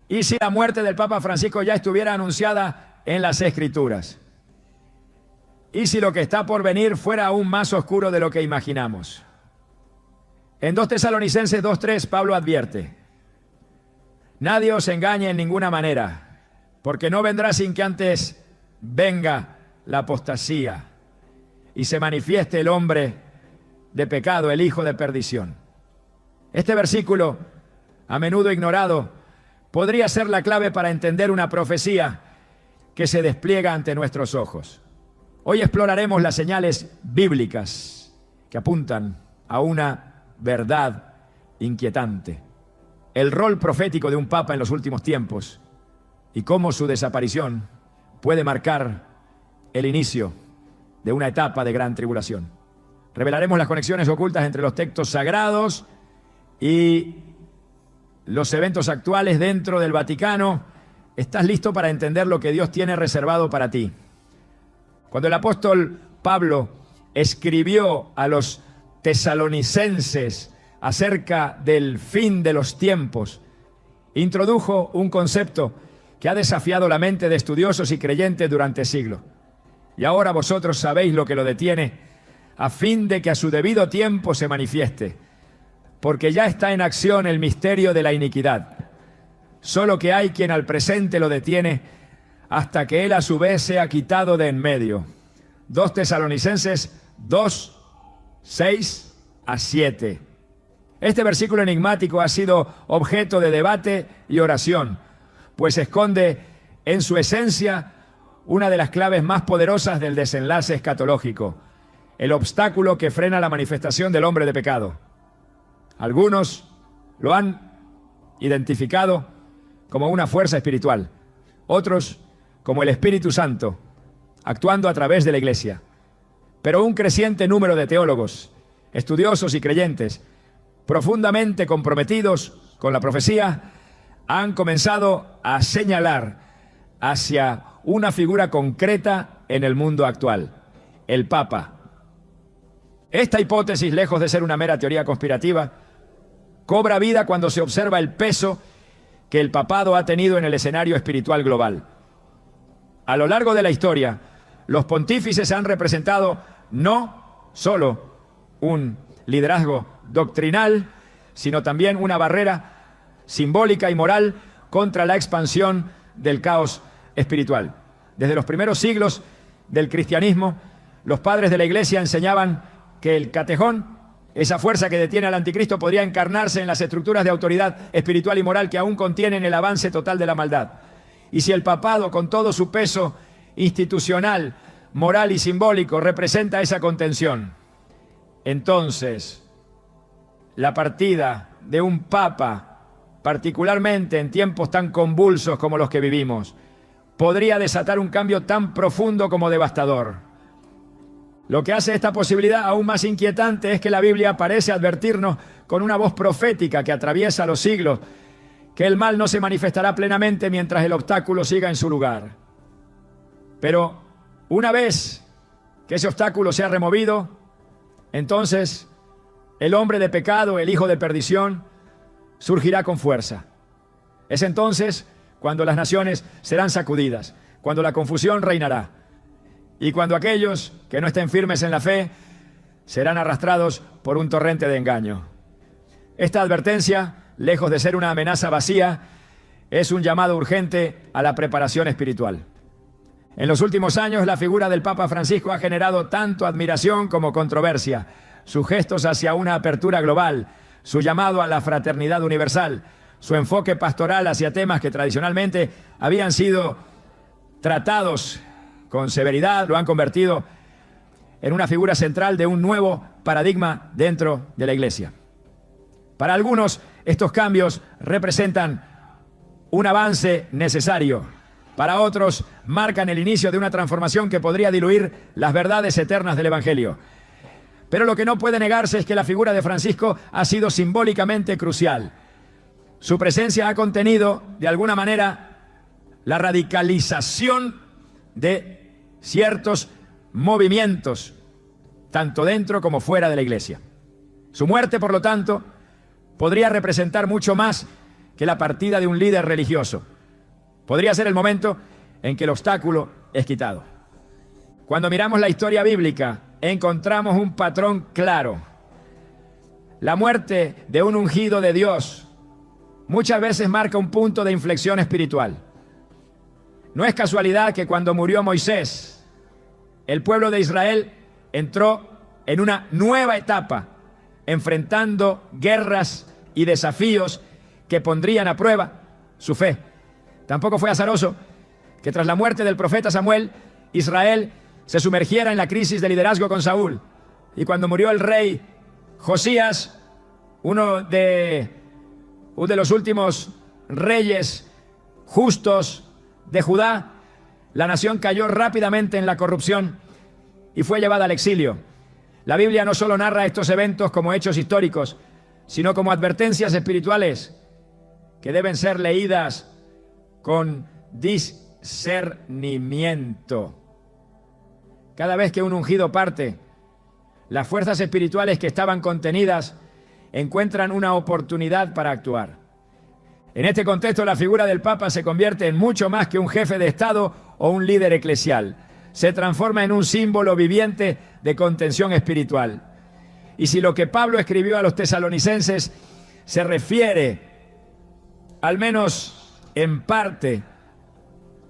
¿Y si la muerte del Papa Francisco ya estuviera anunciada en las Escrituras? ¿Y si lo que está por venir fuera aún más oscuro de lo que imaginamos? En 2 Tesalonicenses 2:3 Pablo advierte: nadie os engañe en ninguna manera, porque no vendrá sin que antes venga la apostasía y se manifieste el hombre de pecado, el hijo de perdición. Este versículo, a menudo ignorado, podría ser la clave para entender una profecía que se despliega ante nuestros ojos. Hoy exploraremos las señales bíblicas que apuntan a una verdad inquietante: el rol profético de un papa en los últimos tiempos y cómo su desaparición puede marcar el inicio de una etapa de gran tribulación. Revelaremos las conexiones ocultas entre los textos sagrados y los eventos actuales dentro del Vaticano. ¿Estás listo para entender lo que Dios tiene reservado para ti? Cuando el apóstol Pablo escribió a los tesalonicenses acerca del fin de los tiempos, introdujo un concepto que ha desafiado la mente de estudiosos y creyentes durante siglos. Y ahora vosotros sabéis lo que lo detiene, a fin de que a su debido tiempo se manifieste, porque ya está en acción el misterio de la iniquidad. Solo que hay quien al presente lo detiene hasta que él a su vez sea quitado de en medio. 2 Tesalonicenses 2, 6 a 7. Este versículo enigmático ha sido objeto de debate y oración, pues esconde en su esencia una de las claves más poderosas del desenlace escatológico: el obstáculo que frena la manifestación del hombre de pecado. Algunos lo han identificado como una fuerza espiritual, otros como el Espíritu Santo, actuando a través de la Iglesia. Pero un creciente número de teólogos, estudiosos y creyentes, profundamente comprometidos con la profecía, han comenzado a señalar hacia una figura concreta en el mundo actual: el Papa. Esta hipótesis, lejos de ser una mera teoría conspirativa, cobra vida cuando se observa el peso que el papado ha tenido en el escenario espiritual global. A lo largo de la historia, los pontífices han representado no solo un liderazgo doctrinal, sino también una barrera simbólica y moral contra la expansión del caos espiritual. Desde los primeros siglos del cristianismo, los padres de la Iglesia enseñaban que el catejón, esa fuerza que detiene al anticristo, podría encarnarse en las estructuras de autoridad espiritual y moral que aún contienen el avance total de la maldad. Y si el papado, con todo su peso institucional, moral y simbólico, representa esa contención, entonces la partida de un papa, particularmente en tiempos tan convulsos como los que vivimos, podría desatar un cambio tan profundo como devastador. Lo que hace esta posibilidad aún más inquietante es que la Biblia parece advertirnos con una voz profética que atraviesa los siglos que el mal no se manifestará plenamente mientras el obstáculo siga en su lugar. Pero una vez que ese obstáculo sea removido, entonces el hombre de pecado, el hijo de perdición, surgirá con fuerza. Es entonces cuando las naciones serán sacudidas, cuando la confusión reinará y cuando aquellos que no estén firmes en la fe serán arrastrados por un torrente de engaño. Esta advertencia, lejos de ser una amenaza vacía, es un llamado urgente a la preparación espiritual. En los últimos años, la figura del Papa Francisco ha generado tanto admiración como controversia. Sus gestos hacia una apertura global, su llamado a la fraternidad universal, su enfoque pastoral hacia temas que tradicionalmente habían sido tratados con severidad, lo han convertido en una figura central de un nuevo paradigma dentro de la Iglesia. Para algunos, estos cambios representan un avance necesario. Para otros, marcan el inicio de una transformación que podría diluir las verdades eternas del Evangelio. Pero lo que no puede negarse es que la figura de Francisco ha sido simbólicamente crucial. Su presencia ha contenido, de alguna manera, la radicalización de ciertos movimientos, tanto dentro como fuera de la Iglesia. Su muerte, por lo tanto, podría representar mucho más que la partida de un líder religioso. Podría ser el momento en que el obstáculo es quitado. Cuando miramos la historia bíblica, encontramos un patrón claro. La muerte de un ungido de Dios muchas veces marca un punto de inflexión espiritual. No es casualidad que cuando murió Moisés, el pueblo de Israel entró en una nueva etapa, enfrentando guerras y desafíos que pondrían a prueba su fe. Tampoco fue azaroso que tras la muerte del profeta Samuel, Israel se sumergiera en la crisis de liderazgo con Saúl. Y cuando murió el rey Josías, uno de los últimos reyes justos de Judá, la nación cayó rápidamente en la corrupción y fue llevada al exilio. La Biblia no solo narra estos eventos como hechos históricos, sino como advertencias espirituales que deben ser leídas con discernimiento. Cada vez que un ungido parte, las fuerzas espirituales que estaban contenidas encuentran una oportunidad para actuar. En este contexto, la figura del Papa se convierte en mucho más que un jefe de Estado o un líder eclesial. Se transforma en un símbolo viviente de contención espiritual. Y si lo que Pablo escribió a los tesalonicenses se refiere, al menos en parte,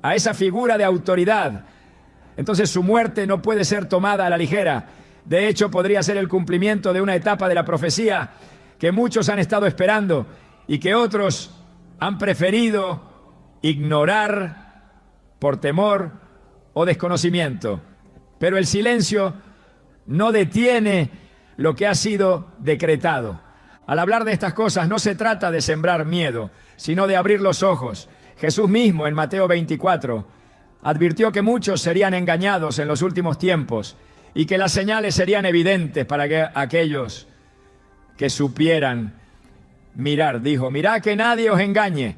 a esa figura de autoridad, entonces su muerte no puede ser tomada a la ligera. De hecho, podría ser el cumplimiento de una etapa de la profecía que muchos han estado esperando y que otros han preferido ignorar por temor o desconocimiento. Pero el silencio no detiene lo que ha sido decretado. Al hablar de estas cosas no se trata de sembrar miedo, sino de abrir los ojos. Jesús mismo en Mateo 24 advirtió que muchos serían engañados en los últimos tiempos y que las señales serían evidentes para que aquellos que supieran mirar. Dijo: mirad que nadie os engañe,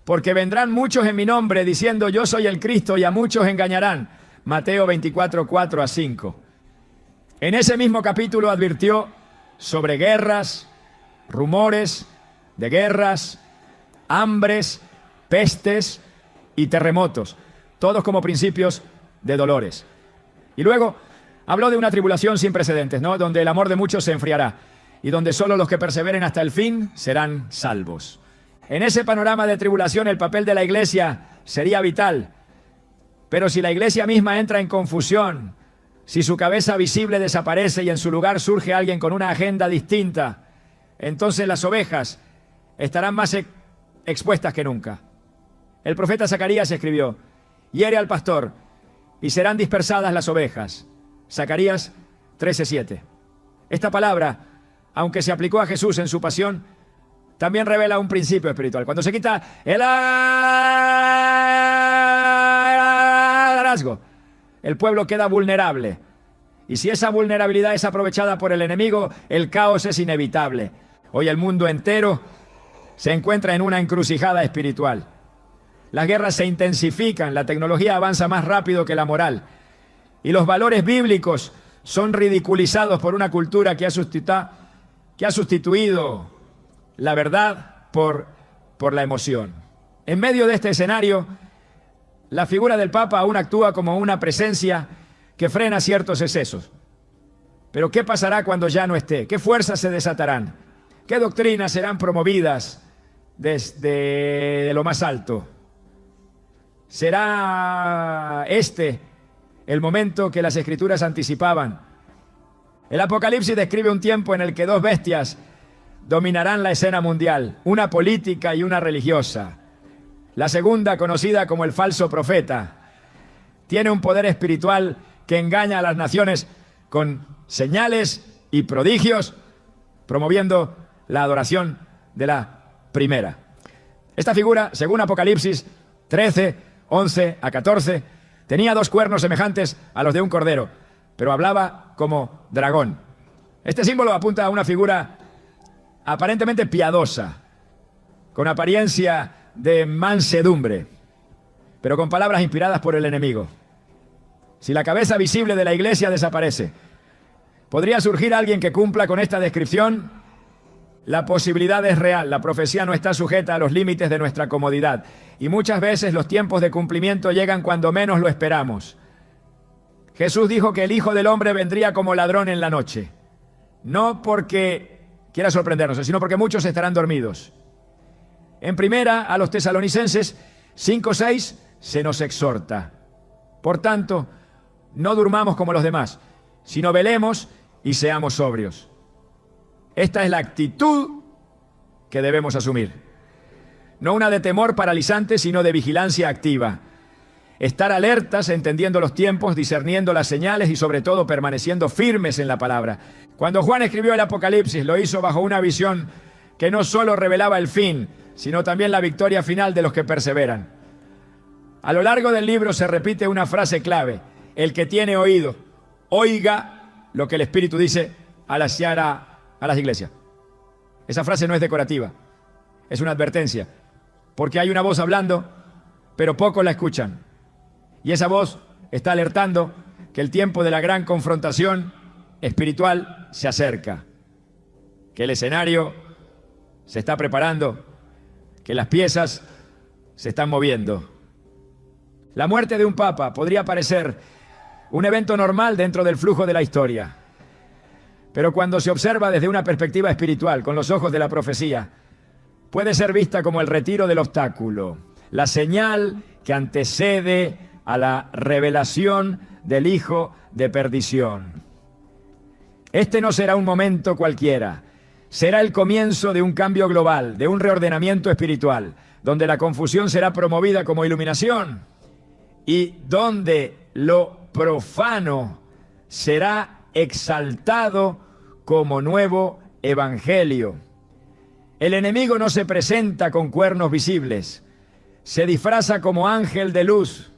porque vendrán muchos en mi nombre diciendo yo soy el Cristo, y a muchos engañarán. Mateo 24, 4 a 5. En ese mismo capítulo advirtió sobre guerras, rumores de guerras, hambres, pestes y terremotos, todos como principios de dolores. Y luego habló de una tribulación sin precedentes, ¿no? Donde el amor de muchos se enfriará y donde solo los que perseveren hasta el fin serán salvos. En ese panorama de tribulación el papel de la iglesia sería vital. Pero si la iglesia misma entra en confusión, si su cabeza visible desaparece y en su lugar surge alguien con una agenda distinta, entonces las ovejas estarán más expuestas que nunca. El profeta Zacarías escribió: hiere al pastor y serán dispersadas las ovejas. Zacarías 13:7. Esta palabra, aunque se aplicó a Jesús en su pasión, también revela un principio espiritual. Cuando se quita el liderazgo, el pueblo queda vulnerable. Y si esa vulnerabilidad es aprovechada por el enemigo, el caos es inevitable. Hoy el mundo entero se encuentra en una encrucijada espiritual. Las guerras se intensifican, la tecnología avanza más rápido que la moral. Y los valores bíblicos son ridiculizados por una cultura que ha sustituido la verdad por la emoción. En medio de este escenario, la figura del Papa aún actúa como una presencia que frena ciertos excesos. Pero ¿qué pasará cuando ya no esté? ¿Qué fuerzas se desatarán? ¿Qué doctrinas serán promovidas desde lo más alto? ¿Será este el momento que las Escrituras anticipaban? El Apocalipsis describe un tiempo en el que dos bestias dominarán la escena mundial, una política y una religiosa. La segunda, conocida como el falso profeta, tiene un poder espiritual que engaña a las naciones con señales y prodigios, promoviendo la adoración de la primera. Esta figura, según Apocalipsis 13, 11 a 14, tenía dos cuernos semejantes a los de un cordero, pero hablaba como dragón. Este símbolo apunta a una figura aparentemente piadosa, con apariencia de mansedumbre, pero con palabras inspiradas por el enemigo. Si la cabeza visible de la iglesia desaparece, ¿podría surgir alguien que cumpla con esta descripción? La posibilidad es real, la profecía no está sujeta a los límites de nuestra comodidad. Y muchas veces los tiempos de cumplimiento llegan cuando menos lo esperamos. Jesús dijo que el Hijo del Hombre vendría como ladrón en la noche. No porque quiera sorprendernos, sino porque muchos estarán dormidos. En primera, a los tesalonicenses 5:6 se nos exhorta. Por tanto, no durmamos como los demás, sino velemos y seamos sobrios. Esta es la actitud que debemos asumir. No una de temor paralizante, sino de vigilancia activa. Estar alertas, entendiendo los tiempos, discerniendo las señales y sobre todo permaneciendo firmes en la palabra. Cuando Juan escribió el Apocalipsis, lo hizo bajo una visión que no solo revelaba el fin, sino también la victoria final de los que perseveran. A lo largo del libro se repite una frase clave: el que tiene oído, oiga lo que el Espíritu dice a las iglesias. Esa frase no es decorativa, es una advertencia, porque hay una voz hablando, pero pocos la escuchan. Y esa voz está alertando que el tiempo de la gran confrontación espiritual se acerca, que el escenario se está preparando, que las piezas se están moviendo. La muerte de un papa podría parecer un evento normal dentro del flujo de la historia, pero cuando se observa desde una perspectiva espiritual, con los ojos de la profecía, puede ser vista como el retiro del obstáculo, la señal que antecede a la revelación del hijo de perdición. Este no será un momento cualquiera, será el comienzo de un cambio global, de un reordenamiento espiritual, donde la confusión será promovida como iluminación y donde lo profano será exaltado como nuevo evangelio. El enemigo no se presenta con cuernos visibles, se disfraza como ángel de luz.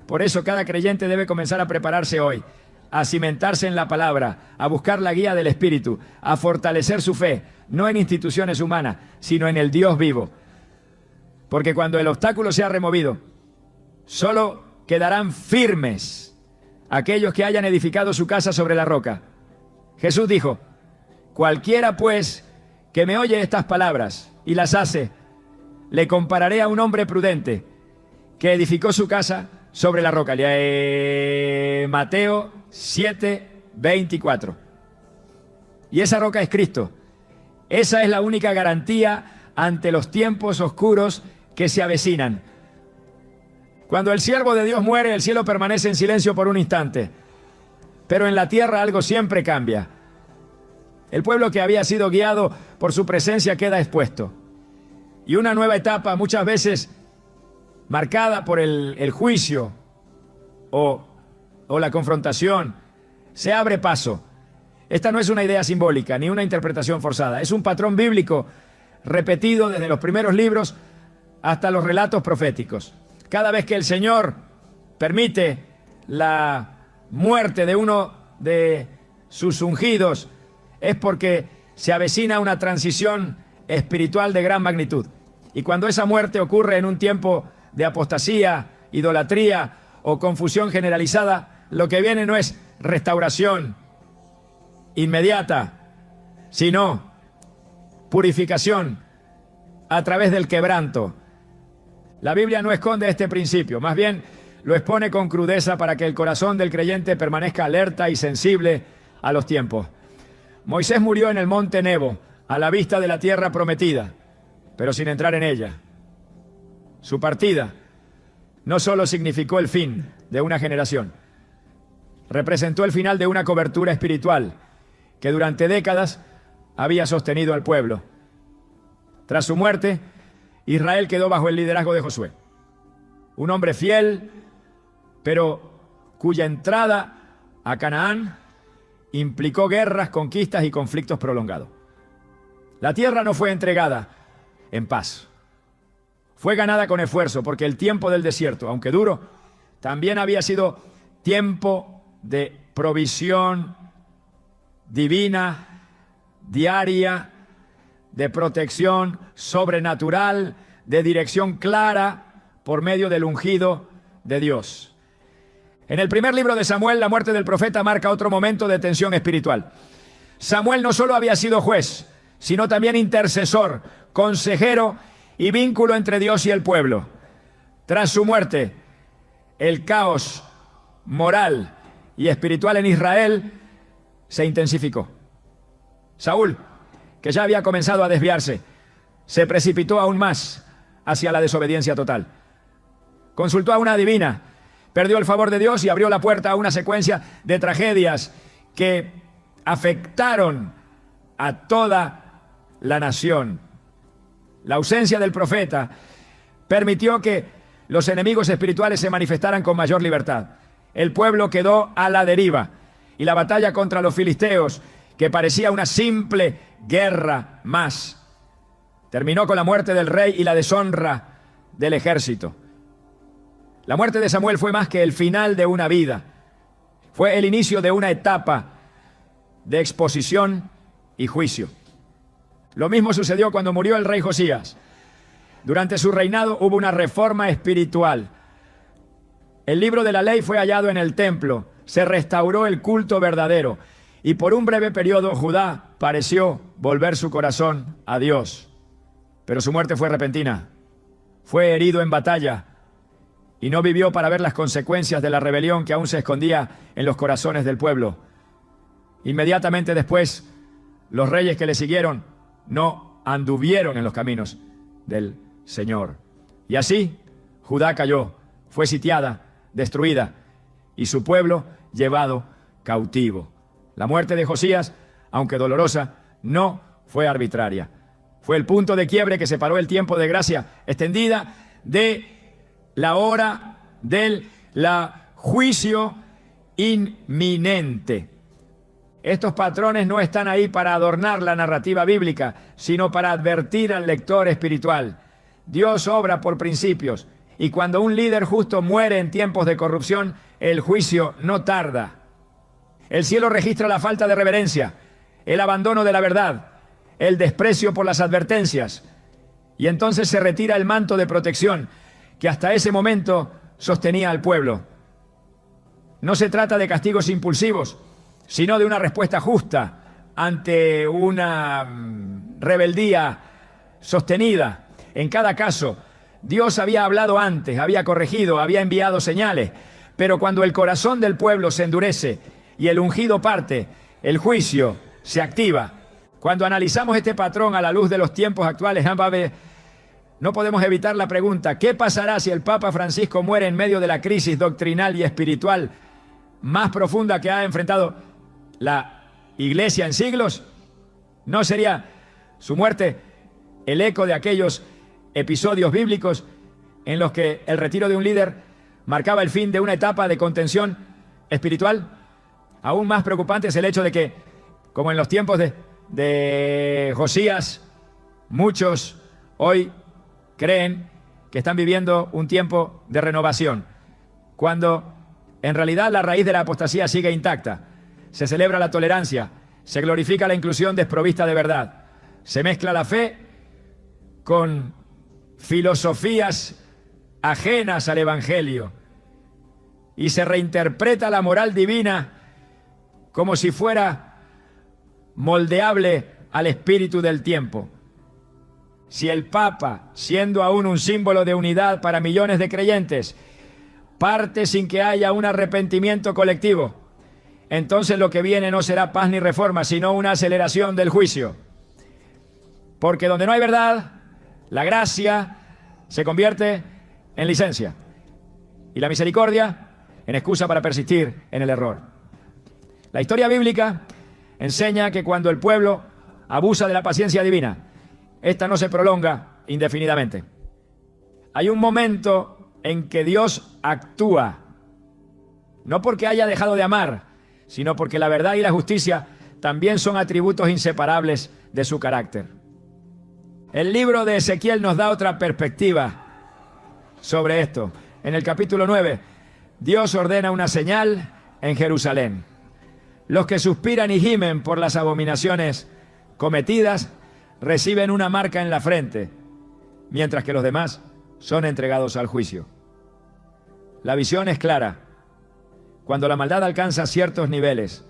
Por eso cada creyente debe comenzar a prepararse hoy, a cimentarse en la palabra, a buscar la guía del Espíritu, a fortalecer su fe, no en instituciones humanas, sino en el Dios vivo. Porque cuando el obstáculo sea removido, solo quedarán firmes aquellos que hayan edificado su casa sobre la roca. Jesús dijo: cualquiera pues que me oye estas palabras y las hace, le compararé a un hombre prudente que edificó su casa sobre la roca. Mateo 7:24. Y esa roca es Cristo. Esa es la única garantía ante los tiempos oscuros que se avecinan. Cuando el siervo de Dios muere, el cielo permanece en silencio por un instante, pero en la tierra algo siempre cambia. El pueblo que había sido guiado por su presencia queda expuesto, y una nueva etapa, muchas veces marcada por el juicio o la confrontación, se abre paso. Esta no es una idea simbólica ni una interpretación forzada, es un patrón bíblico repetido desde los primeros libros hasta los relatos proféticos. Cada vez que el Señor permite la muerte de uno de sus ungidos, es porque se avecina una transición espiritual de gran magnitud. Y cuando esa muerte ocurre en un tiempo de apostasía, idolatría o confusión generalizada, lo que viene no es restauración inmediata, sino purificación a través del quebranto. La Biblia no esconde este principio, más bien lo expone con crudeza para que el corazón del creyente permanezca alerta y sensible a los tiempos. Moisés murió en el monte Nebo, a la vista de la tierra prometida, pero sin entrar en ella. Su partida no solo significó el fin de una generación, representó el final de una cobertura espiritual que durante décadas había sostenido al pueblo. Tras su muerte, Israel quedó bajo el liderazgo de Josué, un hombre fiel, pero cuya entrada a Canaán implicó guerras, conquistas y conflictos prolongados. La tierra no fue entregada en paz. Fue ganada con esfuerzo, porque el tiempo del desierto, aunque duro, también había sido tiempo de provisión divina, diaria, de protección sobrenatural, de dirección clara por medio del ungido de Dios. En el primer libro de Samuel, la muerte del profeta marca otro momento de tensión espiritual. Samuel no solo había sido juez, sino también intercesor, consejero y vínculo entre Dios y el pueblo. Tras su muerte, el caos moral y espiritual en Israel se intensificó. Saúl, que ya había comenzado a desviarse, se precipitó aún más hacia la desobediencia total. Consultó a una adivina, perdió el favor de Dios y abrió la puerta a una secuencia de tragedias que afectaron a toda la nación. La ausencia del profeta permitió que los enemigos espirituales se manifestaran con mayor libertad. El pueblo quedó a la deriva y la batalla contra los filisteos, que parecía una simple guerra más, terminó con la muerte del rey y la deshonra del ejército. La muerte de Samuel fue más que el final de una vida. Fue el inicio de una etapa de exposición y juicio. Lo mismo sucedió cuando murió el rey Josías. Durante su reinado hubo una reforma espiritual. El libro de la ley fue hallado en el templo. Se restauró el culto verdadero. Y por un breve periodo Judá pareció volver su corazón a Dios. Pero su muerte fue repentina. Fue herido en batalla y no vivió para ver las consecuencias de la rebelión que aún se escondía en los corazones del pueblo. Inmediatamente después, los reyes que le siguieron no anduvieron en los caminos del Señor. Y así, Judá cayó, fue sitiada, destruida, y su pueblo llevado cautivo. La muerte de Josías, aunque dolorosa, no fue arbitraria. Fue el punto de quiebre que separó el tiempo de gracia extendida de la hora del juicio inminente. Estos patrones no están ahí para adornar la narrativa bíblica, sino para advertir al lector espiritual. Dios obra por principios, y cuando un líder justo muere en tiempos de corrupción, el juicio no tarda. El cielo registra la falta de reverencia, el abandono de la verdad, el desprecio por las advertencias, y entonces se retira el manto de protección que hasta ese momento sostenía al pueblo. No se trata de castigos impulsivos, sino de una respuesta justa ante una rebeldía sostenida. En cada caso, Dios había hablado antes, había corregido, había enviado señales, pero cuando el corazón del pueblo se endurece y el ungido parte, el juicio se activa. Cuando analizamos este patrón a la luz de los tiempos actuales, no podemos evitar la pregunta: ¿qué pasará si el Papa Francisco muere en medio de la crisis doctrinal y espiritual más profunda que ha enfrentado la Iglesia en siglos? ¿No sería su muerte el eco de aquellos episodios bíblicos en los que el retiro de un líder marcaba el fin de una etapa de contención espiritual? Aún más preocupante es el hecho de que, como en los tiempos de Josías, muchos hoy creen que están viviendo un tiempo de renovación, cuando en realidad la raíz de la apostasía sigue intacta. Se celebra la tolerancia, se glorifica la inclusión desprovista de verdad, se mezcla la fe con filosofías ajenas al Evangelio y se reinterpreta la moral divina como si fuera moldeable al espíritu del tiempo. Si el Papa, siendo aún un símbolo de unidad para millones de creyentes, parte sin que haya un arrepentimiento colectivo, entonces lo que viene no será paz ni reforma, sino una aceleración del juicio. Porque donde no hay verdad, la gracia se convierte en licencia y la misericordia en excusa para persistir en el error. La historia bíblica enseña que cuando el pueblo abusa de la paciencia divina, esta no se prolonga indefinidamente. Hay un momento en que Dios actúa, no porque haya dejado de amar, sino porque la verdad y la justicia también son atributos inseparables de su carácter. El libro de Ezequiel nos da otra perspectiva sobre esto. En el capítulo 9, Dios ordena una señal en Jerusalén. Los que suspiran y gimen por las abominaciones cometidas reciben una marca en la frente, mientras que los demás son entregados al juicio. La visión es clara. Cuando la maldad alcanza ciertos niveles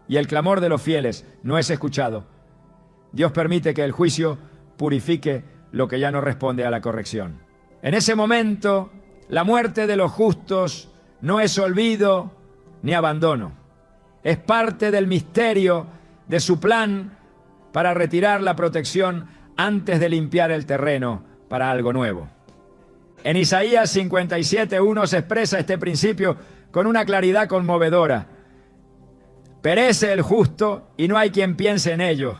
y el clamor de los fieles no es escuchado, Dios permite que el juicio purifique lo que ya no responde a la corrección. En ese momento, la muerte de los justos no es olvido ni abandono. Es parte del misterio de su plan para retirar la protección antes de limpiar el terreno para algo nuevo. En Isaías 57:1 se expresa este principio con una claridad conmovedora. Perece el justo y no hay quien piense en ello,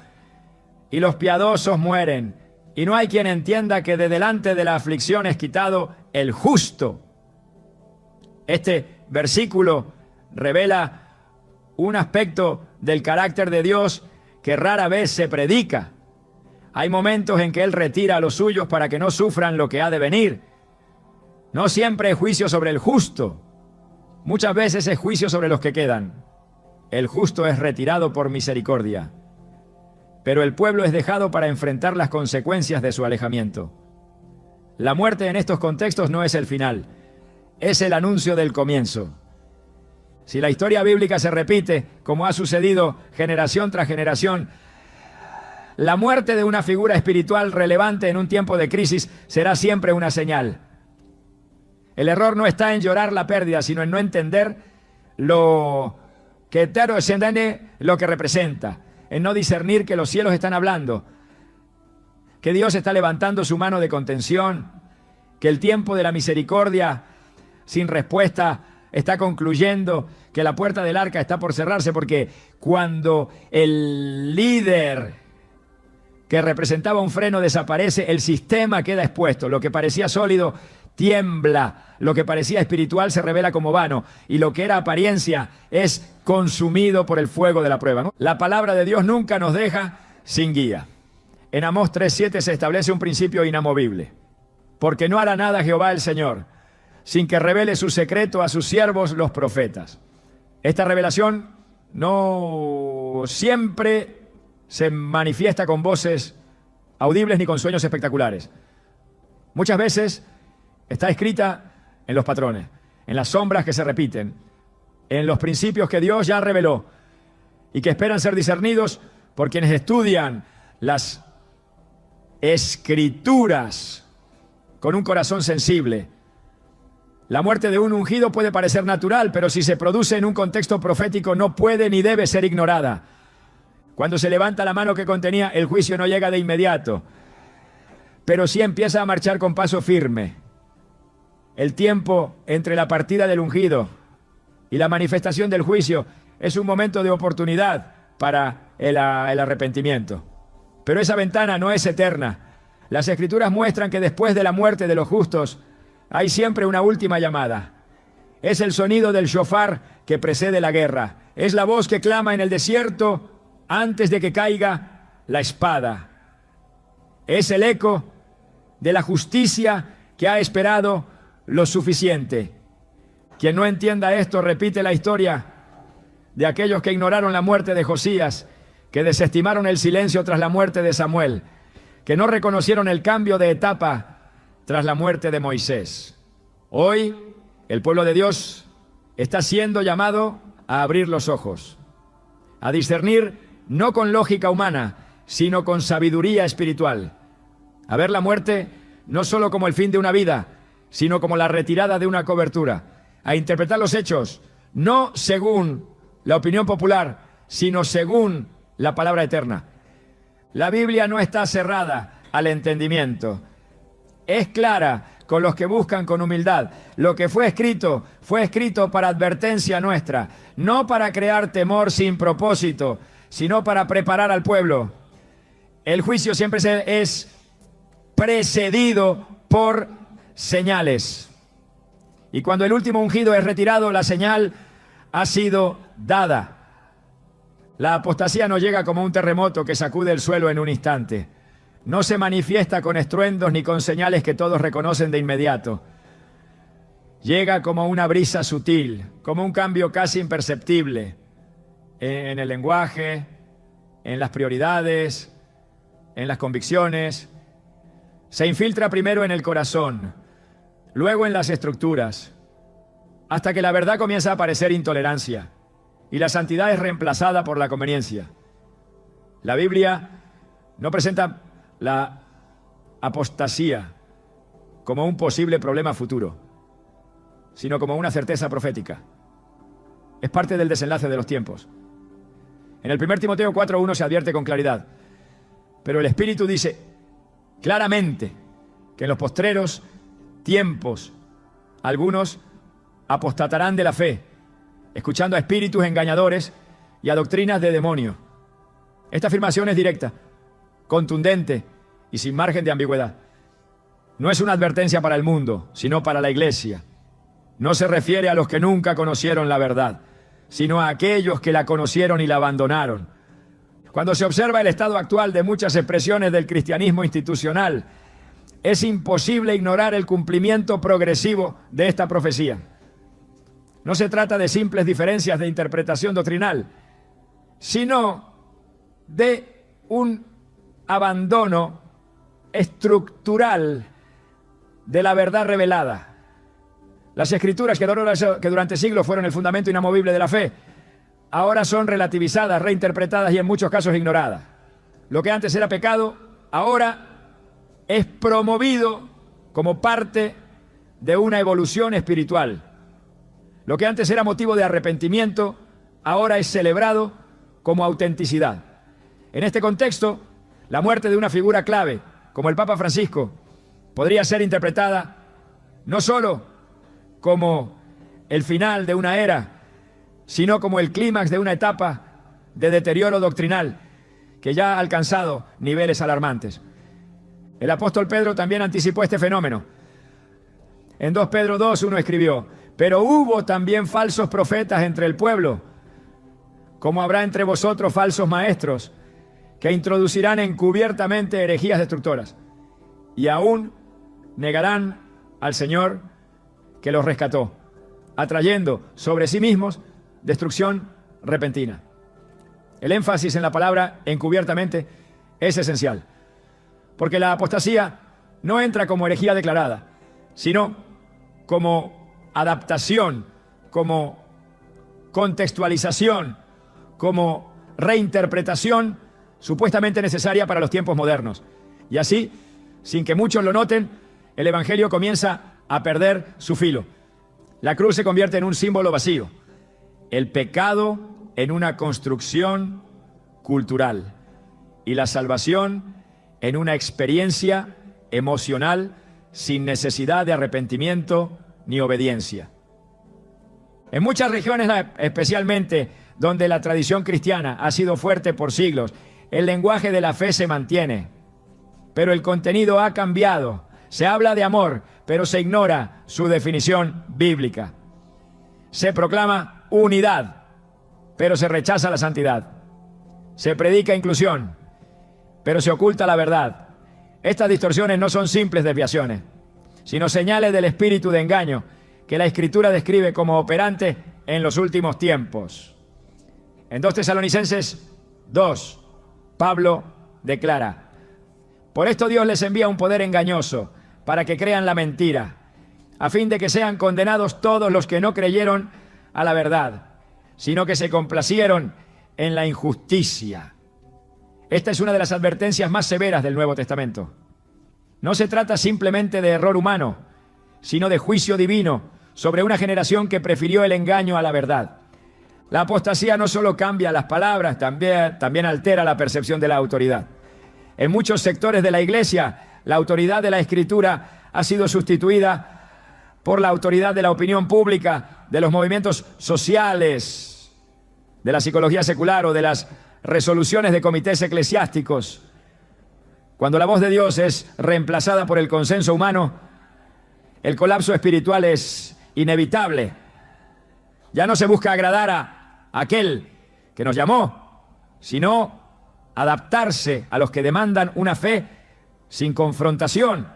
y los piadosos mueren, y no hay quien entienda que de delante de la aflicción es quitado el justo. Este versículo revela un aspecto del carácter de Dios que rara vez se predica. Hay momentos en que Él retira a los suyos para que no sufran lo que ha de venir. No siempre es juicio sobre el justo. Muchas veces es juicio sobre los que quedan. El justo es retirado por misericordia, pero el pueblo es dejado para enfrentar las consecuencias de su alejamiento. La muerte en estos contextos no es el final, es el anuncio del comienzo. Si la historia bíblica se repite, como ha sucedido generación tras generación, la muerte de una figura espiritual relevante en un tiempo de crisis será siempre una señal. El error no está en llorar la pérdida, sino en no entender lo que lo que representa, en no discernir que los cielos están hablando, que Dios está levantando su mano de contención, que el tiempo de la misericordia sin respuesta está concluyendo, que la puerta del arca está por cerrarse, porque cuando el líder que representaba un freno desaparece, el sistema queda expuesto. Lo que parecía sólido tiembla, lo que parecía espiritual se revela como vano, y lo que era apariencia es consumido por el fuego de la prueba, ¿no? La palabra de Dios nunca nos deja sin guía. En Amós 3:7 se establece un principio inamovible. Porque no hará nada Jehová el Señor, sin que revele su secreto a sus siervos los profetas. Esta revelación no siempre se manifiesta con voces audibles ni con sueños espectaculares. Muchas veces está escrita en los patrones, en las sombras que se repiten, en los principios que Dios ya reveló y que esperan ser discernidos por quienes estudian las Escrituras con un corazón sensible. La muerte de un ungido puede parecer natural, pero si se produce en un contexto profético no puede ni debe ser ignorada. Cuando se levanta la mano que contenía, el juicio no llega de inmediato, pero sí empieza a marchar con paso firme. El tiempo entre la partida del ungido y la manifestación del juicio es un momento de oportunidad para el arrepentimiento. Pero esa ventana no es eterna. Las Escrituras muestran que después de la muerte de los justos hay siempre una última llamada. Es el sonido del shofar que precede la guerra. Es la voz que clama en el desierto antes de que caiga la espada. Es el eco de la justicia que ha esperado lo suficiente. Quien no entienda esto repite la historia de aquellos que ignoraron la muerte de Josías, que desestimaron el silencio tras la muerte de Samuel, que no reconocieron el cambio de etapa tras la muerte de Moisés. Hoy, el pueblo de Dios está siendo llamado a abrir los ojos, a discernir no con lógica humana, sino con sabiduría espiritual, a ver la muerte no solo como el fin de una vida, sino como la retirada de una cobertura, a interpretar los hechos no según la opinión popular, sino según la palabra eterna. La Biblia no está cerrada al entendimiento. Es clara con los que buscan con humildad. Lo que fue escrito para advertencia nuestra, no para crear temor sin propósito, sino para preparar al pueblo. El juicio siempre es precedido por señales. Y cuando el último ungido es retirado, la señal ha sido dada. La apostasía no llega como un terremoto que sacude el suelo en un instante. No se manifiesta con estruendos ni con señales que todos reconocen de inmediato. Llega como una brisa sutil, como un cambio casi imperceptible en el lenguaje, en las prioridades, en las convicciones. Se infiltra primero en el corazón, luego en las estructuras, hasta que la verdad comienza a parecer intolerancia y la santidad es reemplazada por la conveniencia. La Biblia no presenta la apostasía como un posible problema futuro, sino como una certeza profética. Es parte del desenlace de los tiempos. En el 1 Timoteo 4:1 se advierte con claridad, pero el Espíritu dice claramente que en los postreros tiempos algunos apostatarán de la fe, escuchando a espíritus engañadores y a doctrinas de demonios. Esta afirmación es directa, contundente y sin margen de ambigüedad. No es una advertencia para el mundo, sino para la iglesia. No se refiere a los que nunca conocieron la verdad, sino a aquellos que la conocieron y la abandonaron. Cuando se observa el estado actual de muchas expresiones del cristianismo institucional, es imposible ignorar el cumplimiento progresivo de esta profecía. No se trata de simples diferencias de interpretación doctrinal, sino de un abandono estructural de la verdad revelada. Las escrituras que durante siglos fueron el fundamento inamovible de la fe, ahora son relativizadas, reinterpretadas y en muchos casos ignoradas. Lo que antes era pecado, ahora es promovido como parte de una evolución espiritual. Lo que antes era motivo de arrepentimiento, ahora es celebrado como autenticidad. En este contexto, la muerte de una figura clave, como el Papa Francisco, podría ser interpretada no solo como el final de una era, sino como el clímax de una etapa de deterioro doctrinal que ya ha alcanzado niveles alarmantes. El apóstol Pedro también anticipó este fenómeno. En 2 Pedro 2:1 escribió: pero hubo también falsos profetas entre el pueblo, como habrá entre vosotros falsos maestros, que introducirán encubiertamente herejías destructoras, y aún negarán al Señor que los rescató, atrayendo sobre sí mismos destrucción repentina. El énfasis en la palabra encubiertamente es esencial, porque la apostasía no entra como herejía declarada, sino como adaptación, como contextualización, como reinterpretación supuestamente necesaria para los tiempos modernos. Y así, sin que muchos lo noten, el Evangelio comienza a perder su filo. La cruz se convierte en un símbolo vacío, el pecado en una construcción cultural y la salvación en una experiencia emocional sin necesidad de arrepentimiento ni obediencia. En muchas regiones, especialmente donde la tradición cristiana ha sido fuerte por siglos, el lenguaje de la fe se mantiene, pero el contenido ha cambiado. Se habla de amor, pero se ignora su definición bíblica. Se proclama unidad, pero se rechaza la santidad. Se predica inclusión, pero se oculta la verdad. Estas distorsiones no son simples desviaciones, sino señales del espíritu de engaño que la Escritura describe como operante en los últimos tiempos. En 2 Tesalonicenses 2, Pablo declara: por esto Dios les envía un poder engañoso para que crean la mentira, a fin de que sean condenados todos los que no creyeron a la verdad, sino que se complacieron en la injusticia. Esta es una de las advertencias más severas del Nuevo Testamento. No se trata simplemente de error humano, sino de juicio divino sobre una generación que prefirió el engaño a la verdad. La apostasía no solo cambia las palabras, también altera la percepción de la autoridad. En muchos sectores de la Iglesia, la autoridad de la Escritura ha sido sustituida por la autoridad de la opinión pública, de los movimientos sociales, de la psicología secular o de las resoluciones de comités eclesiásticos. Cuando la voz de Dios es reemplazada por el consenso humano, el colapso espiritual es inevitable. Ya no se busca agradar a aquel que nos llamó, sino adaptarse a los que demandan una fe sin confrontación,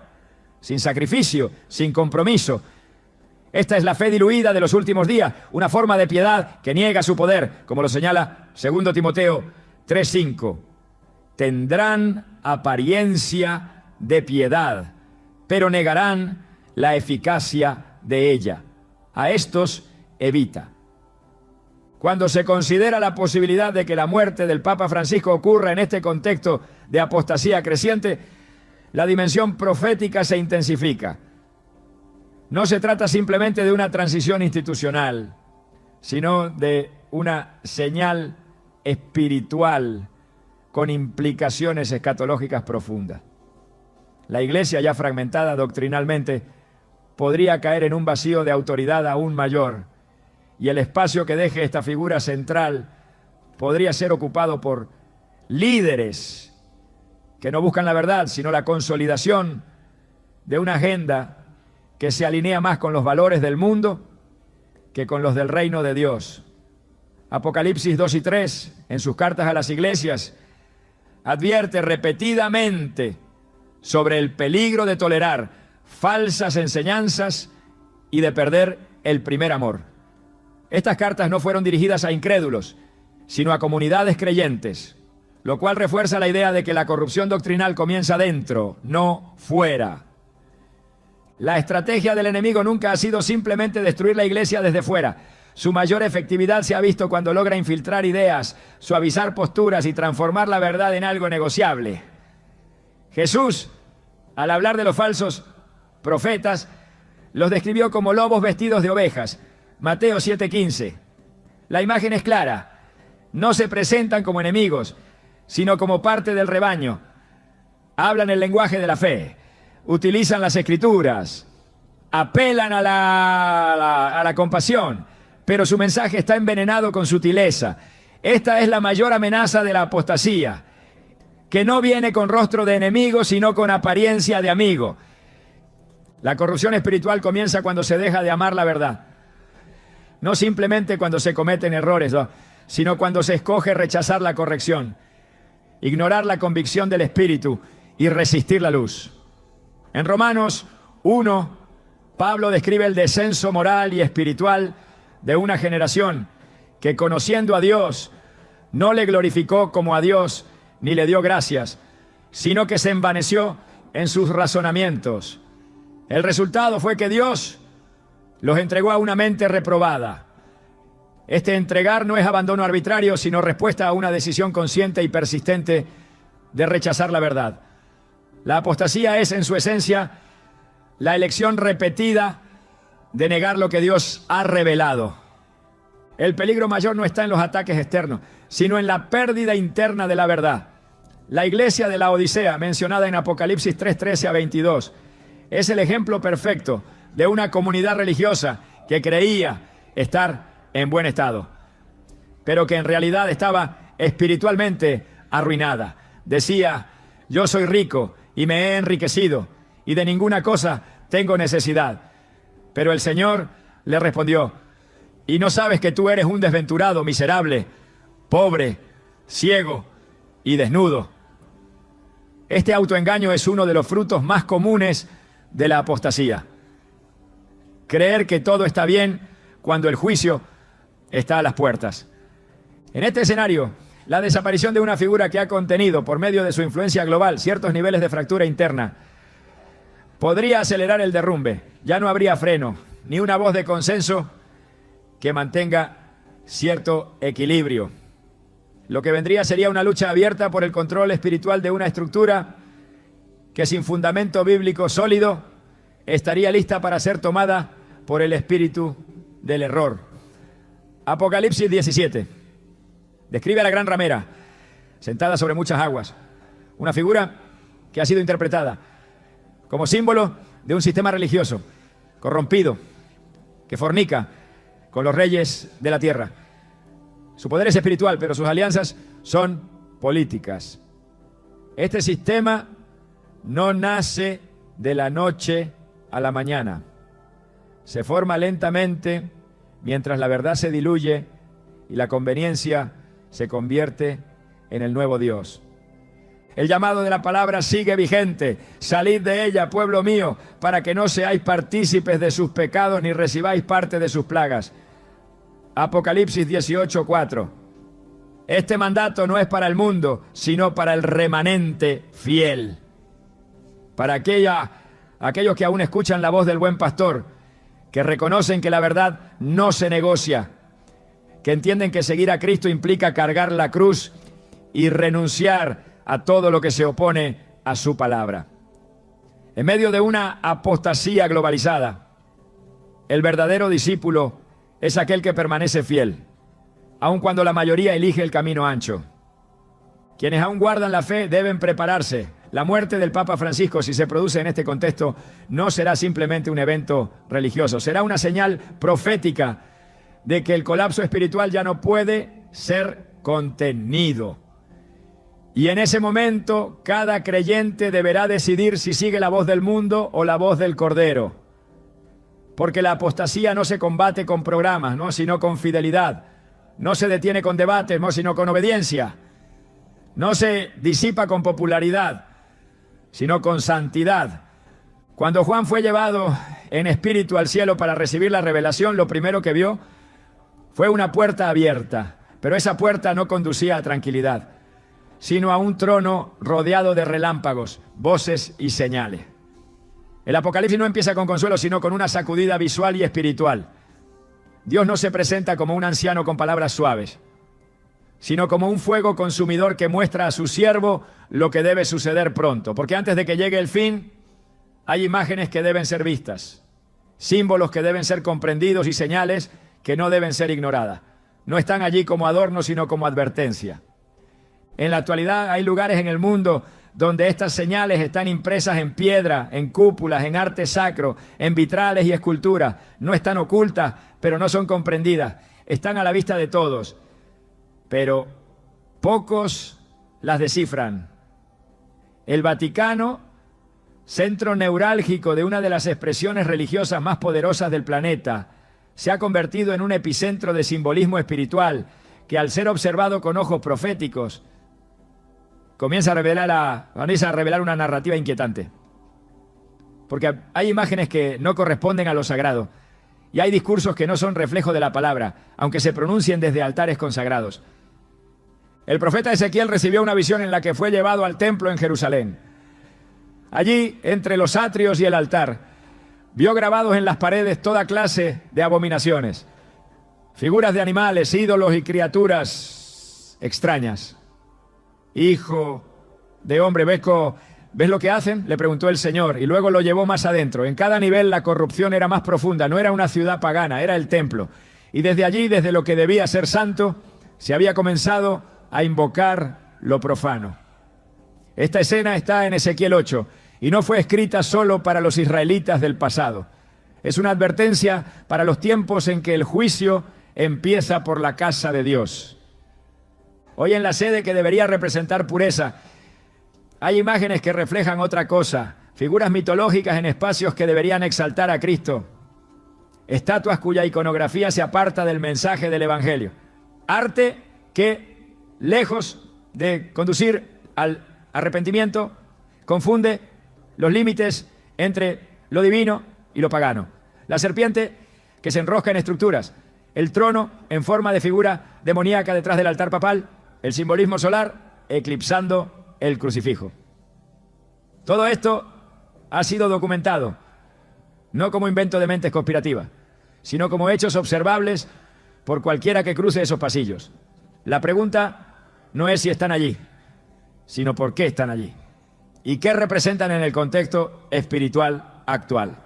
sin sacrificio, sin compromiso. Esta es la fe diluida de los últimos días, una forma de piedad que niega su poder, como lo señala 2 Timoteo 3:5. Tendrán apariencia de piedad, pero negarán la eficacia de ella. A estos evita. Cuando se considera la posibilidad de que la muerte del Papa Francisco ocurra en este contexto de apostasía creciente, la dimensión profética se intensifica. No se trata simplemente de una transición institucional, sino de una señal espiritual con implicaciones escatológicas profundas. La Iglesia, ya fragmentada doctrinalmente, podría caer en un vacío de autoridad aún mayor, y el espacio que deje esta figura central podría ser ocupado por líderes que no buscan la verdad, sino la consolidación de una agenda que se alinea más con los valores del mundo que con los del reino de Dios. Apocalipsis 2 y 3, en sus cartas a las iglesias, advierte repetidamente sobre el peligro de tolerar falsas enseñanzas y de perder el primer amor. Estas cartas no fueron dirigidas a incrédulos, sino a comunidades creyentes, lo cual refuerza la idea de que la corrupción doctrinal comienza dentro, no fuera. La estrategia del enemigo nunca ha sido simplemente destruir la iglesia desde fuera. Su mayor efectividad se ha visto cuando logra infiltrar ideas, suavizar posturas y transformar la verdad en algo negociable. Jesús, al hablar de los falsos profetas, los describió como lobos vestidos de ovejas. Mateo 7:15. La imagen es clara. No se presentan como enemigos, sino como parte del rebaño. Hablan el lenguaje de la fe, utilizan las escrituras, apelan a la compasión, pero su mensaje está envenenado con sutileza. Esta es la mayor amenaza de la apostasía, que no viene con rostro de enemigo, sino con apariencia de amigo. La corrupción espiritual comienza cuando se deja de amar la verdad. No simplemente cuando se cometen errores, no, sino cuando se escoge rechazar la corrección, ignorar la convicción del Espíritu y resistir la luz. En Romanos 1, Pablo describe el descenso moral y espiritual de una generación que, conociendo a Dios, no le glorificó como a Dios ni le dio gracias, sino que se envaneció en sus razonamientos. El resultado fue que Dios los entregó a una mente reprobada. Este entregar no es abandono arbitrario, sino respuesta a una decisión consciente y persistente de rechazar la verdad. La apostasía es, en su esencia, la elección repetida de negar lo que Dios ha revelado. El peligro mayor no está en los ataques externos, sino en la pérdida interna de la verdad. La iglesia de la Odisea, mencionada en Apocalipsis 3:13 a 22, es el ejemplo perfecto de una comunidad religiosa que creía estar en buen estado, pero que en realidad estaba espiritualmente arruinada. Decía: yo soy rico y me he enriquecido, y de ninguna cosa tengo necesidad. Pero el Señor le respondió: ¿y no sabes que tú eres un desventurado, miserable, pobre, ciego y desnudo? Este autoengaño es uno de los frutos más comunes de la apostasía. Creer que todo está bien cuando el juicio está a las puertas. En este escenario, la desaparición de una figura que ha contenido, por medio de su influencia global, ciertos niveles de fractura interna, podría acelerar el derrumbe. Ya no habría freno, ni una voz de consenso que mantenga cierto equilibrio. Lo que vendría sería una lucha abierta por el control espiritual de una estructura que, sin fundamento bíblico sólido, estaría lista para ser tomada por el espíritu del error. Apocalipsis 17 describe a la gran ramera sentada sobre muchas aguas, una figura que ha sido interpretada como símbolo de un sistema religioso corrompido que fornica con los reyes de la tierra. Su poder es espiritual, pero sus alianzas son políticas. Este sistema no nace de la noche a la mañana. Se forma lentamente mientras la verdad se diluye y la conveniencia se convierte en el nuevo Dios. El llamado de la palabra sigue vigente. Salid de ella, pueblo mío, para que no seáis partícipes de sus pecados ni recibáis parte de sus plagas. Apocalipsis 18:4. Este mandato no es para el mundo, sino para el remanente fiel. Para aquellos que aún escuchan la voz del buen pastor, que reconocen que la verdad no se negocia, que entienden que seguir a Cristo implica cargar la cruz y renunciar a todo lo que se opone a su palabra. En medio de una apostasía globalizada, el verdadero discípulo es aquel que permanece fiel, aun cuando la mayoría elige el camino ancho. Quienes aún guardan la fe deben prepararse. La muerte del Papa Francisco, si se produce en este contexto, no será simplemente un evento religioso, será una señal profética de que el colapso espiritual ya no puede ser contenido. Y en ese momento, cada creyente deberá decidir si sigue la voz del mundo o la voz del Cordero. Porque la apostasía no se combate con programas, ¿no?, sino con fidelidad. No se detiene con debates, ¿no?, sino con obediencia. No se disipa con popularidad, sino con santidad. Cuando Juan fue llevado en espíritu al cielo para recibir la revelación, lo primero que vio fue una puerta abierta. Pero esa puerta no conducía a tranquilidad, sino a un trono rodeado de relámpagos, voces y señales. El Apocalipsis no empieza con consuelo, sino con una sacudida visual y espiritual. Dios no se presenta como un anciano con palabras suaves, sino como un fuego consumidor que muestra a su siervo lo que debe suceder pronto. Porque antes de que llegue el fin, hay imágenes que deben ser vistas, símbolos que deben ser comprendidos y señales que no deben ser ignoradas. No están allí como adorno, sino como advertencia. En la actualidad hay lugares en el mundo donde estas señales están impresas en piedra, en cúpulas, en arte sacro, en vitrales y esculturas. No están ocultas, pero no son comprendidas. Están a la vista de todos, pero pocos las descifran. El Vaticano, centro neurálgico de una de las expresiones religiosas más poderosas del planeta, se ha convertido en un epicentro de simbolismo espiritual que, al ser observado con ojos proféticos, comienza a revelar una narrativa inquietante. Porque hay imágenes que no corresponden a lo sagrado y hay discursos que no son reflejo de la palabra, aunque se pronuncien desde altares consagrados. El profeta Ezequiel recibió una visión en la que fue llevado al templo en Jerusalén. Allí, entre los atrios y el altar, vio grabados en las paredes toda clase de abominaciones, figuras de animales, ídolos y criaturas extrañas. Hijo de hombre, ¿ves lo que hacen?, le preguntó el Señor, y luego lo llevó más adentro. En cada nivel la corrupción era más profunda, no era una ciudad pagana, era el templo. Y desde allí, desde lo que debía ser santo, se había comenzado a invocar lo profano. Esta escena está en Ezequiel 8 y no fue escrita solo para los israelitas del pasado. Es una advertencia para los tiempos en que el juicio empieza por la casa de Dios. Hoy en la sede, que debería representar pureza, hay imágenes que reflejan otra cosa, figuras mitológicas en espacios que deberían exaltar a Cristo, estatuas cuya iconografía se aparta del mensaje del Evangelio, arte que, lejos de conducir al arrepentimiento, confunde los límites entre lo divino y lo pagano. La serpiente que se enrosca en estructuras, el trono en forma de figura demoníaca detrás del altar papal, el simbolismo solar eclipsando el crucifijo. Todo esto ha sido documentado, no como invento de mentes conspirativas, sino como hechos observables por cualquiera que cruce esos pasillos. La pregunta no es si están allí, sino por qué están allí y qué representan en el contexto espiritual actual.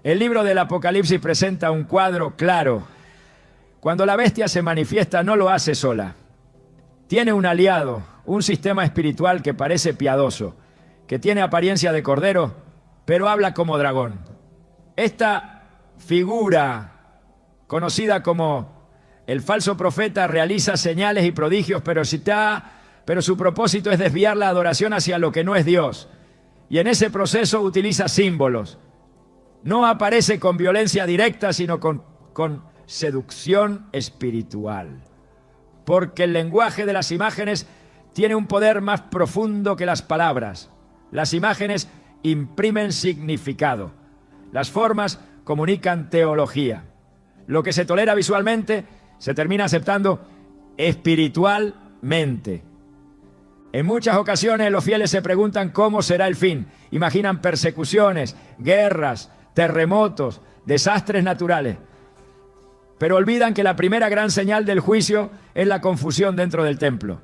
El libro del Apocalipsis presenta un cuadro claro. Cuando la bestia se manifiesta, no lo hace sola. Tiene un aliado, un sistema espiritual que parece piadoso, que tiene apariencia de cordero, pero habla como dragón. Esta figura, conocida como el falso profeta, realiza señales y prodigios, pero su propósito es desviar la adoración hacia lo que no es Dios. Y en ese proceso utiliza símbolos. No aparece con violencia directa, sino con seducción espiritual. Porque el lenguaje de las imágenes tiene un poder más profundo que las palabras. Las imágenes imprimen significado. Las formas comunican teología. Lo que se tolera visualmente se termina aceptando espiritualmente. En muchas ocasiones los fieles se preguntan cómo será el fin. Imaginan persecuciones, guerras, terremotos, desastres naturales. pero olvidan que la primera gran señal del juicio es la confusión dentro del templo.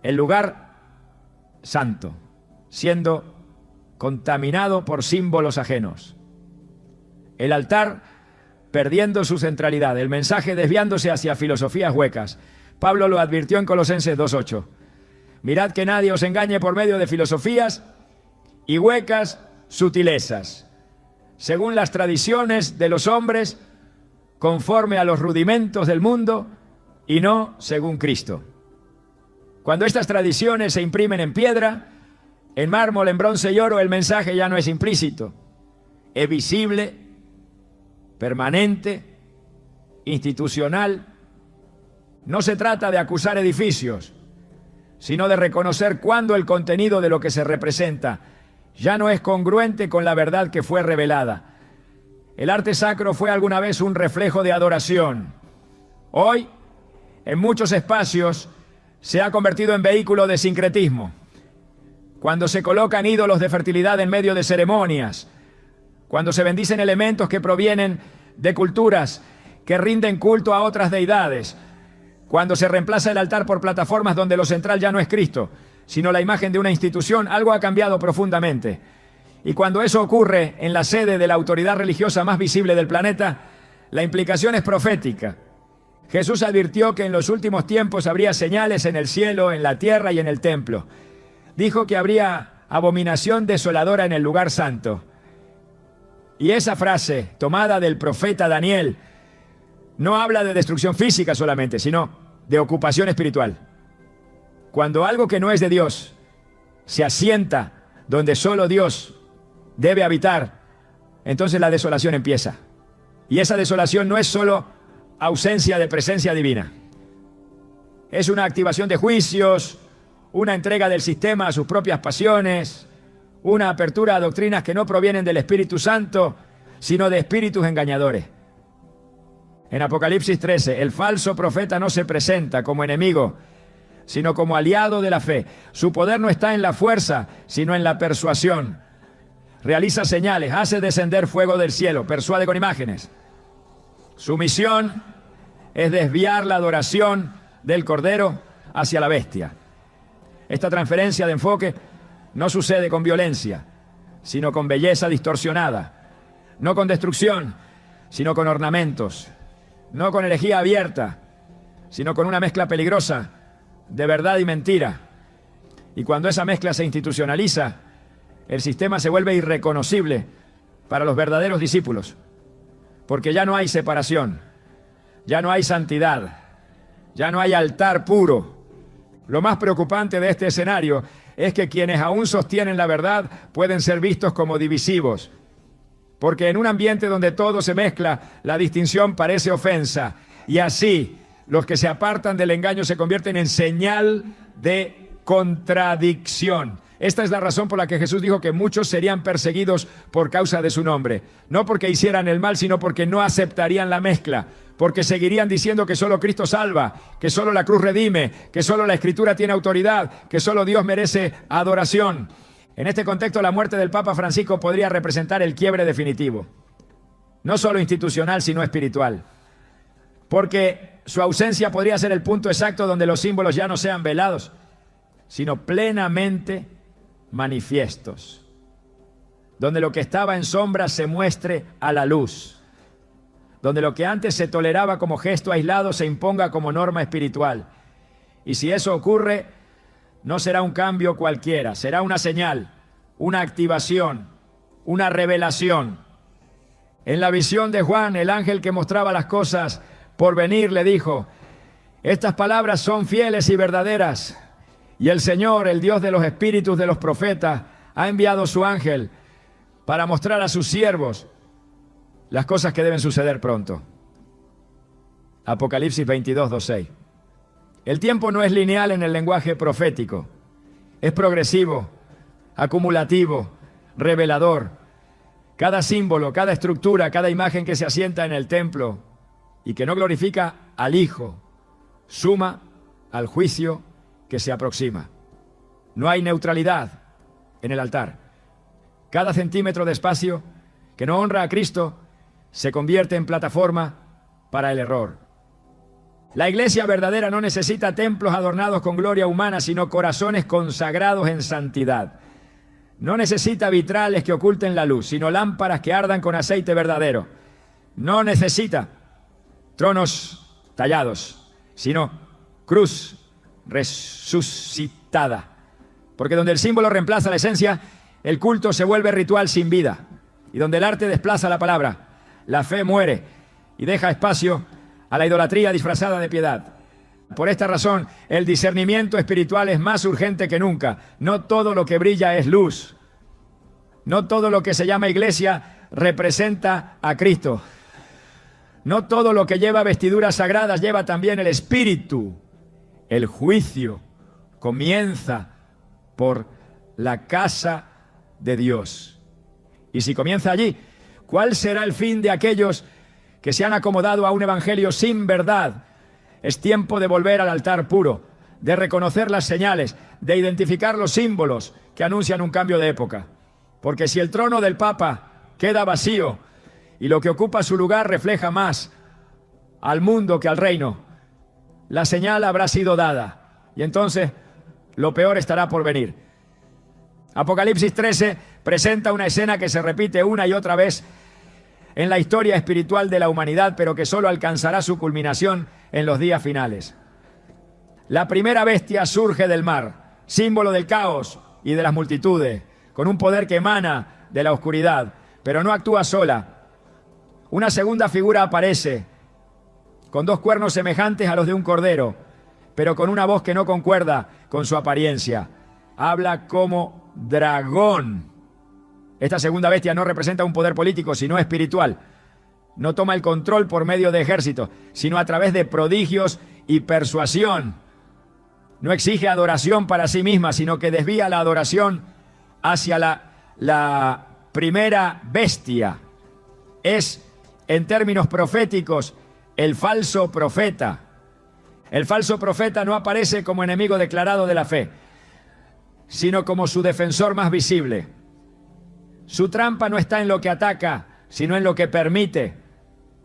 El lugar santo, siendo contaminado por símbolos ajenos. El altar perdiendo su centralidad, el mensaje desviándose hacia filosofías huecas. Pablo lo advirtió en Colosenses 2:8. Mirad que nadie os engañe por medio de filosofías y huecas sutilezas, según las tradiciones de los hombres, conforme a los rudimentos del mundo y no según Cristo. Cuando estas tradiciones se imprimen en piedra, en mármol, en bronce y oro, el mensaje ya no es implícito, es visible, permanente, institucional. No se trata de acusar edificios, sino de reconocer cuándo el contenido de lo que se representa ya no es congruente con la verdad que fue revelada. El arte sacro fue alguna vez un reflejo de adoración. Hoy, en muchos espacios, se ha convertido en vehículo de sincretismo. Cuando se colocan ídolos de fertilidad en medio de ceremonias, cuando se bendicen elementos que provienen de culturas que rinden culto a otras deidades, cuando se reemplaza el altar por plataformas donde lo central ya no es Cristo, sino la imagen de una institución, algo ha cambiado profundamente. Y cuando eso ocurre en la sede de la autoridad religiosa más visible del planeta, la implicación es profética. Jesús advirtió que en los últimos tiempos habría señales en el cielo, en la tierra y en el templo. Dijo que habría abominación desoladora en el lugar santo. Y esa frase, tomada del profeta Daniel, no habla de destrucción física solamente, sino de ocupación espiritual. Cuando algo que no es de Dios se asienta donde solo Dios debe habitar, entonces la desolación empieza. Y esa desolación no es solo ausencia de presencia divina. Es una activación de juicios, una entrega del sistema a sus propias pasiones, una apertura a doctrinas que no provienen del Espíritu Santo, sino de espíritus engañadores. En Apocalipsis 13, el falso profeta no se presenta como enemigo, sino como aliado de la fe. Su poder no está en la fuerza, sino en la persuasión. Realiza señales, hace descender fuego del cielo, persuade con imágenes. Su misión es desviar la adoración del Cordero hacia la bestia. Esta transferencia de enfoque no sucede con violencia, sino con belleza distorsionada. No con destrucción, sino con ornamentos. No con herejía abierta, sino con una mezcla peligrosa de verdad y mentira. Y cuando esa mezcla se institucionaliza, el sistema se vuelve irreconocible para los verdaderos discípulos, porque ya no hay separación, ya no hay santidad, ya no hay altar puro. Lo más preocupante de este escenario es que quienes aún sostienen la verdad pueden ser vistos como divisivos, porque en un ambiente donde todo se mezcla, la distinción parece ofensa, y así los que se apartan del engaño se convierten en señal de contradicción. Esta es la razón por la que Jesús dijo que muchos serían perseguidos por causa de su nombre. No porque hicieran el mal, sino porque no aceptarían la mezcla, porque seguirían diciendo que solo Cristo salva, que solo la cruz redime, que solo la Escritura tiene autoridad, que solo Dios merece adoración. En este contexto, la muerte del Papa Francisco podría representar el quiebre definitivo, no solo institucional, sino espiritual, porque su ausencia podría ser el punto exacto donde los símbolos ya no sean velados, sino plenamente manifiestos, donde lo que estaba en sombra se muestre a la luz, donde lo que antes se toleraba como gesto aislado se imponga como norma espiritual. Y si eso ocurre, no será un cambio cualquiera, será una señal, una activación, una revelación. En la visión de Juan, el ángel que mostraba las cosas por venir le dijo: estas palabras son fieles y verdaderas, y el Señor, el Dios de los espíritus de los profetas, ha enviado su ángel para mostrar a sus siervos las cosas que deben suceder pronto. Apocalipsis 22, 2-6. El tiempo no es lineal en el lenguaje profético, es progresivo, acumulativo, revelador. Cada símbolo, cada estructura, cada imagen que se asienta en el templo y que no glorifica al Hijo, suma al juicio que se aproxima. No hay neutralidad en el altar. Cada centímetro de espacio que no honra a Cristo se convierte en plataforma para el error. La iglesia verdadera no necesita templos adornados con gloria humana, sino corazones consagrados en santidad. No necesita vitrales que oculten la luz, sino lámparas que ardan con aceite verdadero. No necesita tronos tallados, sino cruz resucitada. Porque donde el símbolo reemplaza la esencia, el culto se vuelve ritual sin vida. Y donde el arte desplaza la palabra, la fe muere y deja espacio a la idolatría disfrazada de piedad. Por esta razón, el discernimiento espiritual es más urgente que nunca. No todo lo que brilla es luz. No todo lo que se llama iglesia representa a Cristo. No todo lo que lleva vestiduras sagradas lleva también el Espíritu. El juicio comienza por la casa de Dios. Y si comienza allí, ¿cuál será el fin de aquellos que se han acomodado a un evangelio sin verdad? Es tiempo de volver al altar puro, de reconocer las señales, de identificar los símbolos que anuncian un cambio de época. Porque si el trono del Papa queda vacío y lo que ocupa su lugar refleja más al mundo que al reino, la señal habrá sido dada y entonces lo peor estará por venir. Apocalipsis 13 presenta una escena que se repite una y otra vez en la historia espiritual de la humanidad, pero que solo alcanzará su culminación en los días finales. La primera bestia surge del mar, símbolo del caos y de las multitudes, con un poder que emana de la oscuridad, pero no actúa sola. Una segunda figura aparece, con dos cuernos semejantes a los de un cordero, pero con una voz que no concuerda con su apariencia. Habla como dragón. Esta segunda bestia no representa un poder político, sino espiritual. No toma el control por medio de ejércitos, sino a través de prodigios y persuasión. No exige adoración para sí misma, sino que desvía la adoración hacia la primera bestia. Es, en términos proféticos, el falso profeta. El falso profeta no aparece como enemigo declarado de la fe, sino como su defensor más visible. Su trampa no está en lo que ataca, sino en lo que permite.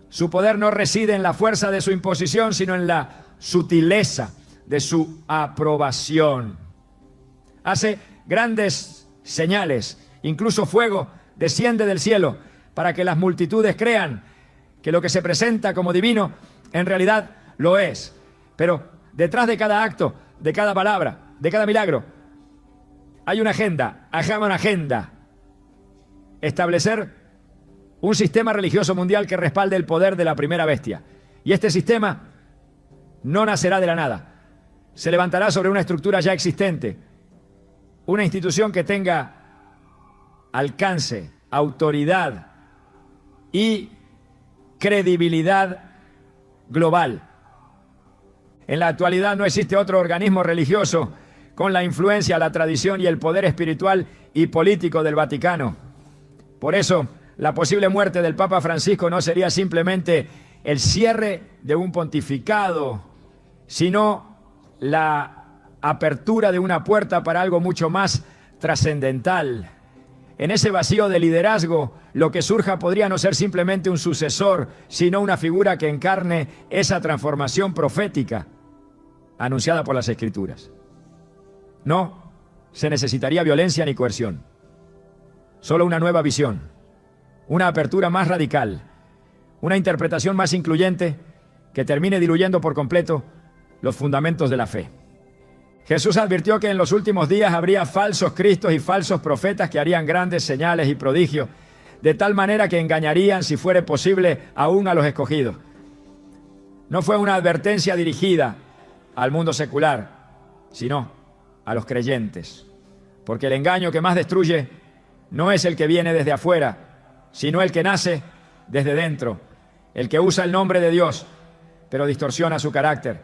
Su poder no reside en la fuerza de su imposición, sino en la sutileza de su aprobación. Hace grandes señales, incluso fuego desciende del cielo para que las multitudes crean que lo que se presenta como divino en realidad lo es. Pero detrás de cada acto, de cada palabra, de cada milagro, hay una agenda, una agenda. Establecer un sistema religioso mundial que respalde el poder de la primera bestia. Y este sistema no nacerá de la nada. Se levantará sobre una estructura ya existente. Una institución que tenga alcance, autoridad y credibilidad global. En la actualidad no existe otro organismo religioso con la influencia, la tradición y el poder espiritual y político del Vaticano. Por eso, la posible muerte del Papa Francisco no sería simplemente el cierre de un pontificado, sino la apertura de una puerta para algo mucho más trascendental. En ese vacío de liderazgo, lo que surja podría no ser simplemente un sucesor, sino una figura que encarne esa transformación profética anunciada por las Escrituras. No se necesitaría violencia ni coerción, solo una nueva visión, una apertura más radical, una interpretación más incluyente que termine diluyendo por completo los fundamentos de la fe. Jesús advirtió que en los últimos días habría falsos cristos y falsos profetas que harían grandes señales y prodigios, de tal manera que engañarían, si fuere posible, aún a los escogidos. No fue una advertencia dirigida al mundo secular, sino a los creyentes. Porque el engaño que más destruye no es el que viene desde afuera, sino el que nace desde dentro, el que usa el nombre de Dios, pero distorsiona su carácter,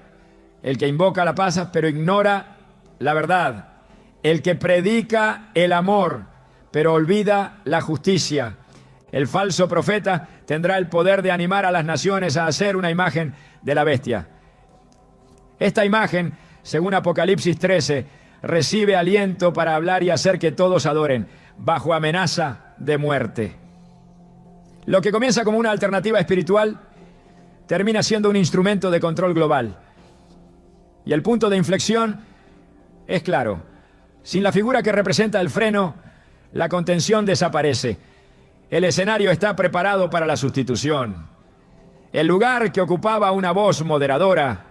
el que invoca la paz, pero ignora la verdad, el que predica el amor, pero olvida la justicia. El falso profeta tendrá el poder de animar a las naciones a hacer una imagen de la bestia. Esta imagen, según Apocalipsis 13, recibe aliento para hablar y hacer que todos adoren, bajo amenaza de muerte. Lo que comienza como una alternativa espiritual termina siendo un instrumento de control global. Y el punto de inflexión es claro. Sin la figura que representa el freno, la contención desaparece. El escenario está preparado para la sustitución. El lugar que ocupaba una voz moderadora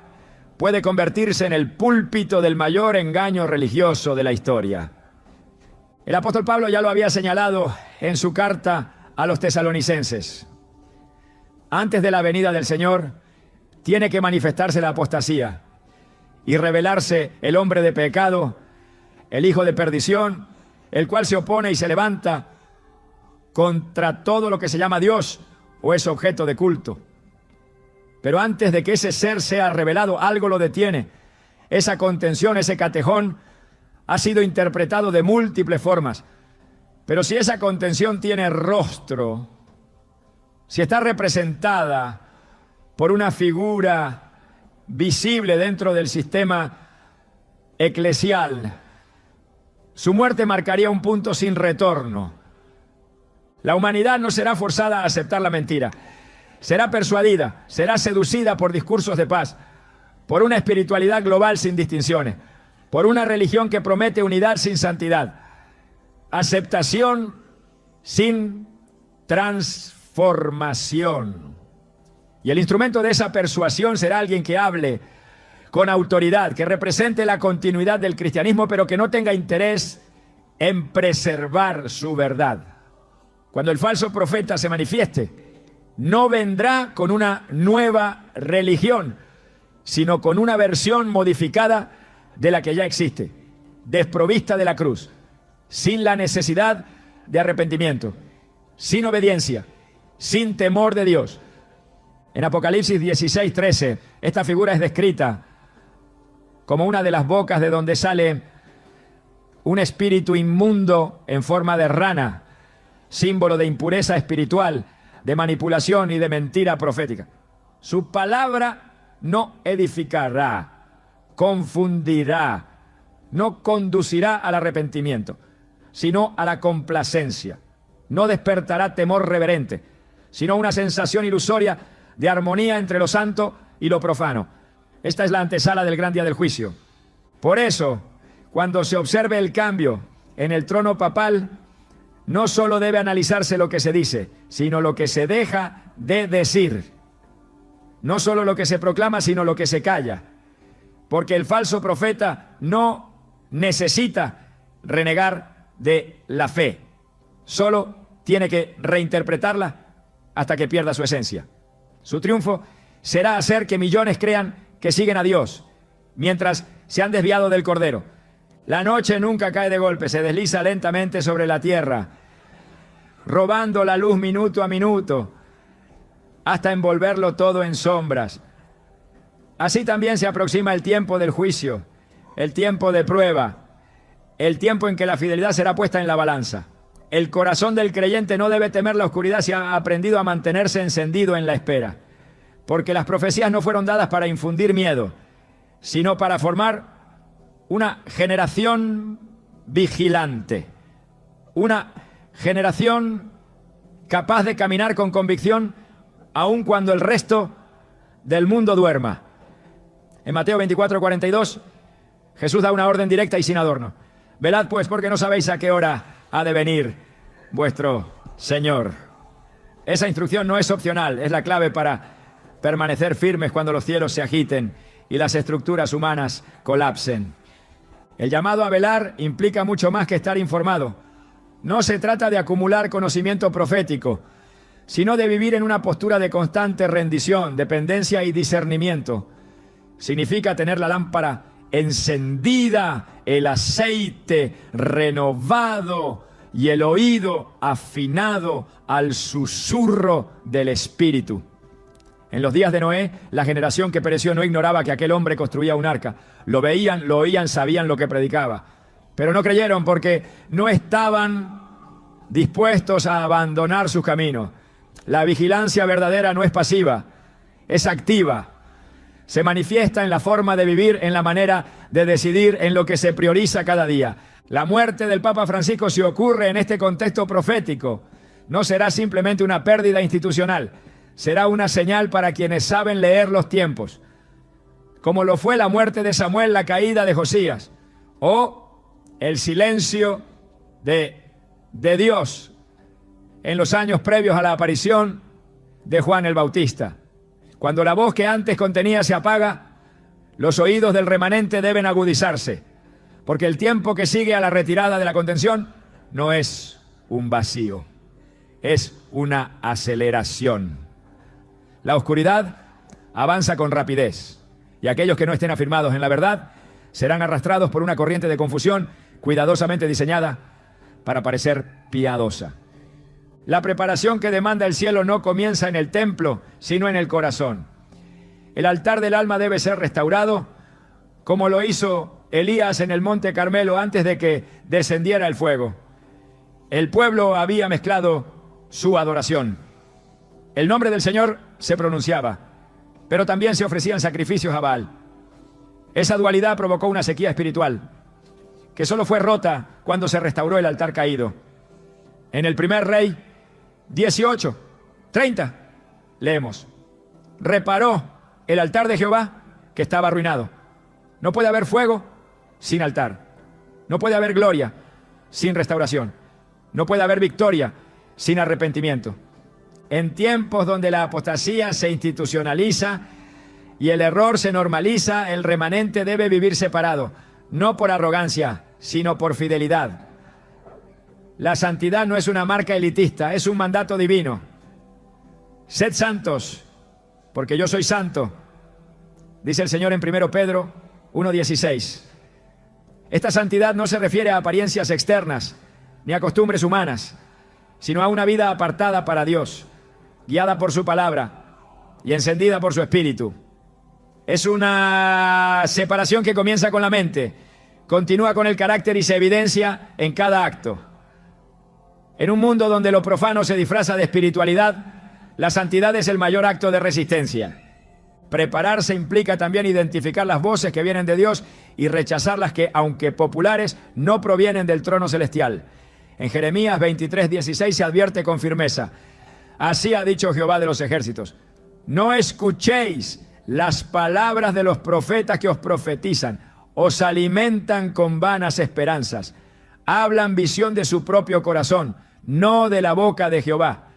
puede convertirse en el púlpito del mayor engaño religioso de la historia. El apóstol Pablo ya lo había señalado en su carta a los tesalonicenses. Antes de la venida del Señor, tiene que manifestarse la apostasía y revelarse el hombre de pecado, el hijo de perdición, el cual se opone y se levanta contra todo lo que se llama Dios o es objeto de culto. Pero antes de que ese ser sea revelado, algo lo detiene. Esa contención, ese catejón, ha sido interpretado de múltiples formas. Pero si esa contención tiene rostro, si está representada por una figura visible dentro del sistema eclesial, su muerte marcaría un punto sin retorno. La humanidad no será forzada a aceptar la mentira. Será persuadida, será seducida por discursos de paz, por una espiritualidad global sin distinciones, por una religión que promete unidad sin santidad, aceptación sin transformación. Y el instrumento de esa persuasión será alguien que hable con autoridad, que represente la continuidad del cristianismo, pero que no tenga interés en preservar su verdad. Cuando el falso profeta se manifieste, no vendrá con una nueva religión, sino con una versión modificada de la que ya existe, desprovista de la cruz, sin la necesidad de arrepentimiento, sin obediencia, sin temor de Dios. En Apocalipsis 16:13, esta figura es descrita como una de las bocas de donde sale un espíritu inmundo en forma de rana, símbolo de impureza espiritual, de manipulación y de mentira profética. Su palabra no edificará, confundirá, no conducirá al arrepentimiento, sino a la complacencia. No despertará temor reverente, sino una sensación ilusoria de armonía entre lo santo y lo profano. Esta es la antesala del gran día del juicio. Por eso, cuando se observe el cambio en el trono papal, no solo debe analizarse lo que se dice, sino lo que se deja de decir. No solo lo que se proclama, sino lo que se calla. Porque el falso profeta no necesita renegar de la fe. Solo tiene que reinterpretarla hasta que pierda su esencia. Su triunfo será hacer que millones crean que siguen a Dios, mientras se han desviado del Cordero. La noche nunca cae de golpe, se desliza lentamente sobre la tierra, robando la luz minuto a minuto, hasta envolverlo todo en sombras. Así también se aproxima el tiempo del juicio, el tiempo de prueba, el tiempo en que la fidelidad será puesta en la balanza. El corazón del creyente no debe temer la oscuridad si ha aprendido a mantenerse encendido en la espera, porque las profecías no fueron dadas para infundir miedo, sino para formar una generación vigilante, una generación capaz de caminar con convicción aun cuando el resto del mundo duerma. En Mateo 24:42, Jesús da una orden directa y sin adorno. Velad pues, porque no sabéis a qué hora ha de venir vuestro Señor. Esa instrucción no es opcional, es la clave para permanecer firmes cuando los cielos se agiten y las estructuras humanas colapsen. El llamado a velar implica mucho más que estar informado. No se trata de acumular conocimiento profético, sino de vivir en una postura de constante rendición, dependencia y discernimiento. Significa tener la lámpara encendida, el aceite renovado y el oído afinado al susurro del Espíritu. En los días de Noé, la generación que pereció no ignoraba que aquel hombre construía un arca. Lo veían, lo oían, sabían lo que predicaba. Pero no creyeron porque no estaban dispuestos a abandonar sus caminos. La vigilancia verdadera no es pasiva, es activa. Se manifiesta en la forma de vivir, en la manera de decidir, en lo que se prioriza cada día. La muerte del Papa Francisco, si ocurre en este contexto profético, no será simplemente una pérdida institucional, será una señal para quienes saben leer los tiempos, como lo fue la muerte de Samuel, la caída de Josías, o el silencio de Dios en los años previos a la aparición de Juan el Bautista. Cuando la voz que antes contenía se apaga, los oídos del remanente deben agudizarse, porque el tiempo que sigue a la retirada de la contención no es un vacío, es una aceleración. La oscuridad avanza con rapidez, y aquellos que no estén afirmados en la verdad serán arrastrados por una corriente de confusión cuidadosamente diseñada para parecer piadosa. La preparación que demanda el cielo no comienza en el templo, sino en el corazón. El altar del alma debe ser restaurado, como lo hizo Elías en el monte Carmelo antes de que descendiera el fuego. El pueblo había mezclado su adoración. El nombre del Señor se pronunciaba, pero también se ofrecían sacrificios a Baal. Esa dualidad provocó una sequía espiritual, que solo fue rota cuando se restauró el altar caído. En el primer Rey 18:30 leemos: reparó el altar de Jehová que estaba arruinado. No puede haber fuego sin altar. No puede haber gloria sin restauración. No puede haber victoria sin arrepentimiento. En tiempos donde la apostasía se institucionaliza y el error se normaliza, el remanente debe vivir separado, no por arrogancia, sino por fidelidad. La santidad no es una marca elitista, es un mandato divino. Sed santos, porque yo soy santo, dice el Señor en 1 Pedro 1:16. Esta santidad no se refiere a apariencias externas ni a costumbres humanas, sino a una vida apartada para Dios, guiada por su palabra y encendida por su espíritu. Es una separación que comienza con la mente, continúa con el carácter y se evidencia en cada acto. En un mundo donde lo profano se disfraza de espiritualidad, la santidad es el mayor acto de resistencia. Prepararse implica también identificar las voces que vienen de Dios y rechazar las que, aunque populares, no provienen del trono celestial. En Jeremías 23:16 se advierte con firmeza: así ha dicho Jehová de los ejércitos, no escuchéis las palabras de los profetas que os profetizan, os alimentan con vanas esperanzas, hablan visión de su propio corazón, no de la boca de Jehová.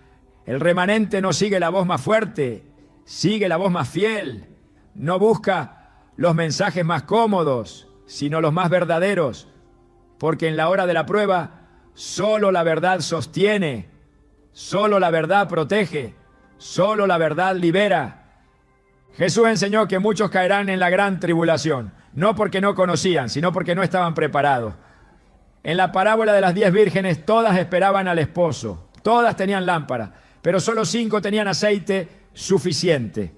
El remanente no sigue la voz más fuerte, sigue la voz más fiel, no busca los mensajes más cómodos, sino los más verdaderos, porque en la hora de la prueba solo la verdad sostiene, solo la verdad protege, solo la verdad libera. Jesús enseñó que muchos caerán en la gran tribulación, no porque no conocían, sino porque no estaban preparados. En la parábola de las 10 vírgenes, todas esperaban al esposo, todas tenían lámpara, pero solo 5 tenían aceite suficiente.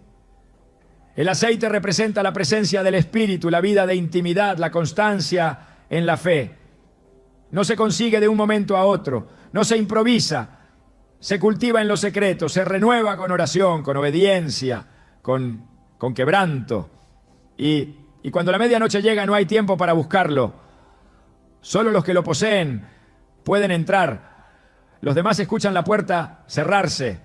El aceite representa la presencia del Espíritu, la vida de intimidad, la constancia en la fe. No se consigue de un momento a otro, no se improvisa, se cultiva en lo secreto, se renueva con oración, con obediencia, con quebranto. Y cuando la medianoche llega no hay tiempo para buscarlo. Solo los que lo poseen pueden entrar. Los demás escuchan la puerta cerrarse,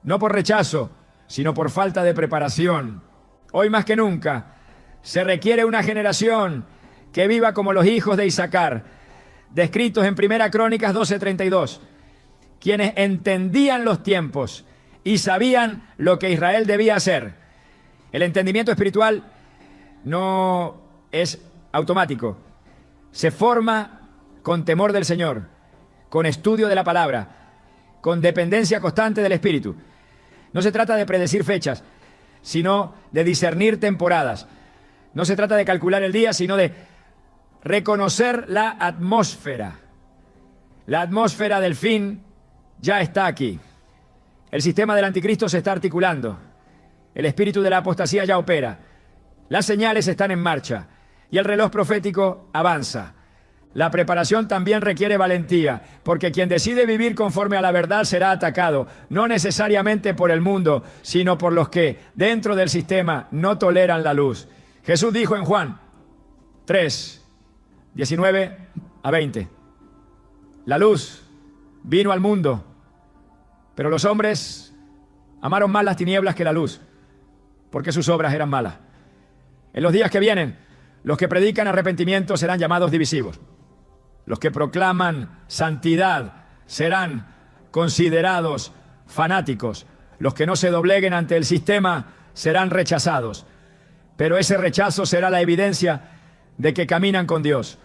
no por rechazo, sino por falta de preparación. Hoy más que nunca se requiere una generación que viva como los hijos de Isaacar, descritos en 1 Crónicas 12:32, quienes entendían los tiempos y sabían lo que Israel debía hacer. El entendimiento espiritual no es automático, se forma con temor del Señor, con estudio de la palabra, con dependencia constante del Espíritu. No se trata de predecir fechas, sino de discernir temporadas. No se trata de calcular el día, sino de reconocer la atmósfera. La atmósfera del fin ya está aquí. El sistema del anticristo se está articulando. El espíritu de la apostasía ya opera. Las señales están en marcha y el reloj profético avanza. La preparación también requiere valentía, porque quien decide vivir conforme a la verdad será atacado, no necesariamente por el mundo, sino por los que, dentro del sistema, no toleran la luz. Jesús dijo en Juan 3:19-20, la luz vino al mundo, pero los hombres Amaron más las tinieblas que la luz, porque sus obras eran malas. En los días que vienen, los que predican arrepentimiento serán llamados divisivos. Los que proclaman santidad serán considerados fanáticos. Los que no se dobleguen ante el sistema serán rechazados. Pero ese rechazo será la evidencia de que caminan con Dios.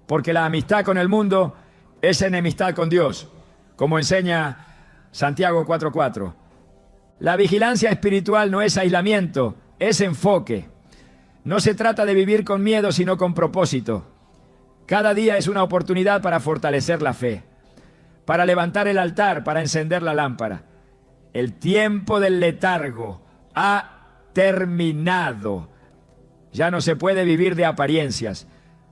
Porque la amistad con el mundo es enemistad con Dios, como enseña Santiago 4:4. La vigilancia espiritual no es aislamiento, es enfoque. No se trata de vivir con miedo, sino con propósito. Cada día es una oportunidad para fortalecer la fe, para levantar el altar, para encender la lámpara. El tiempo del letargo ha terminado. Ya no se puede vivir de apariencias.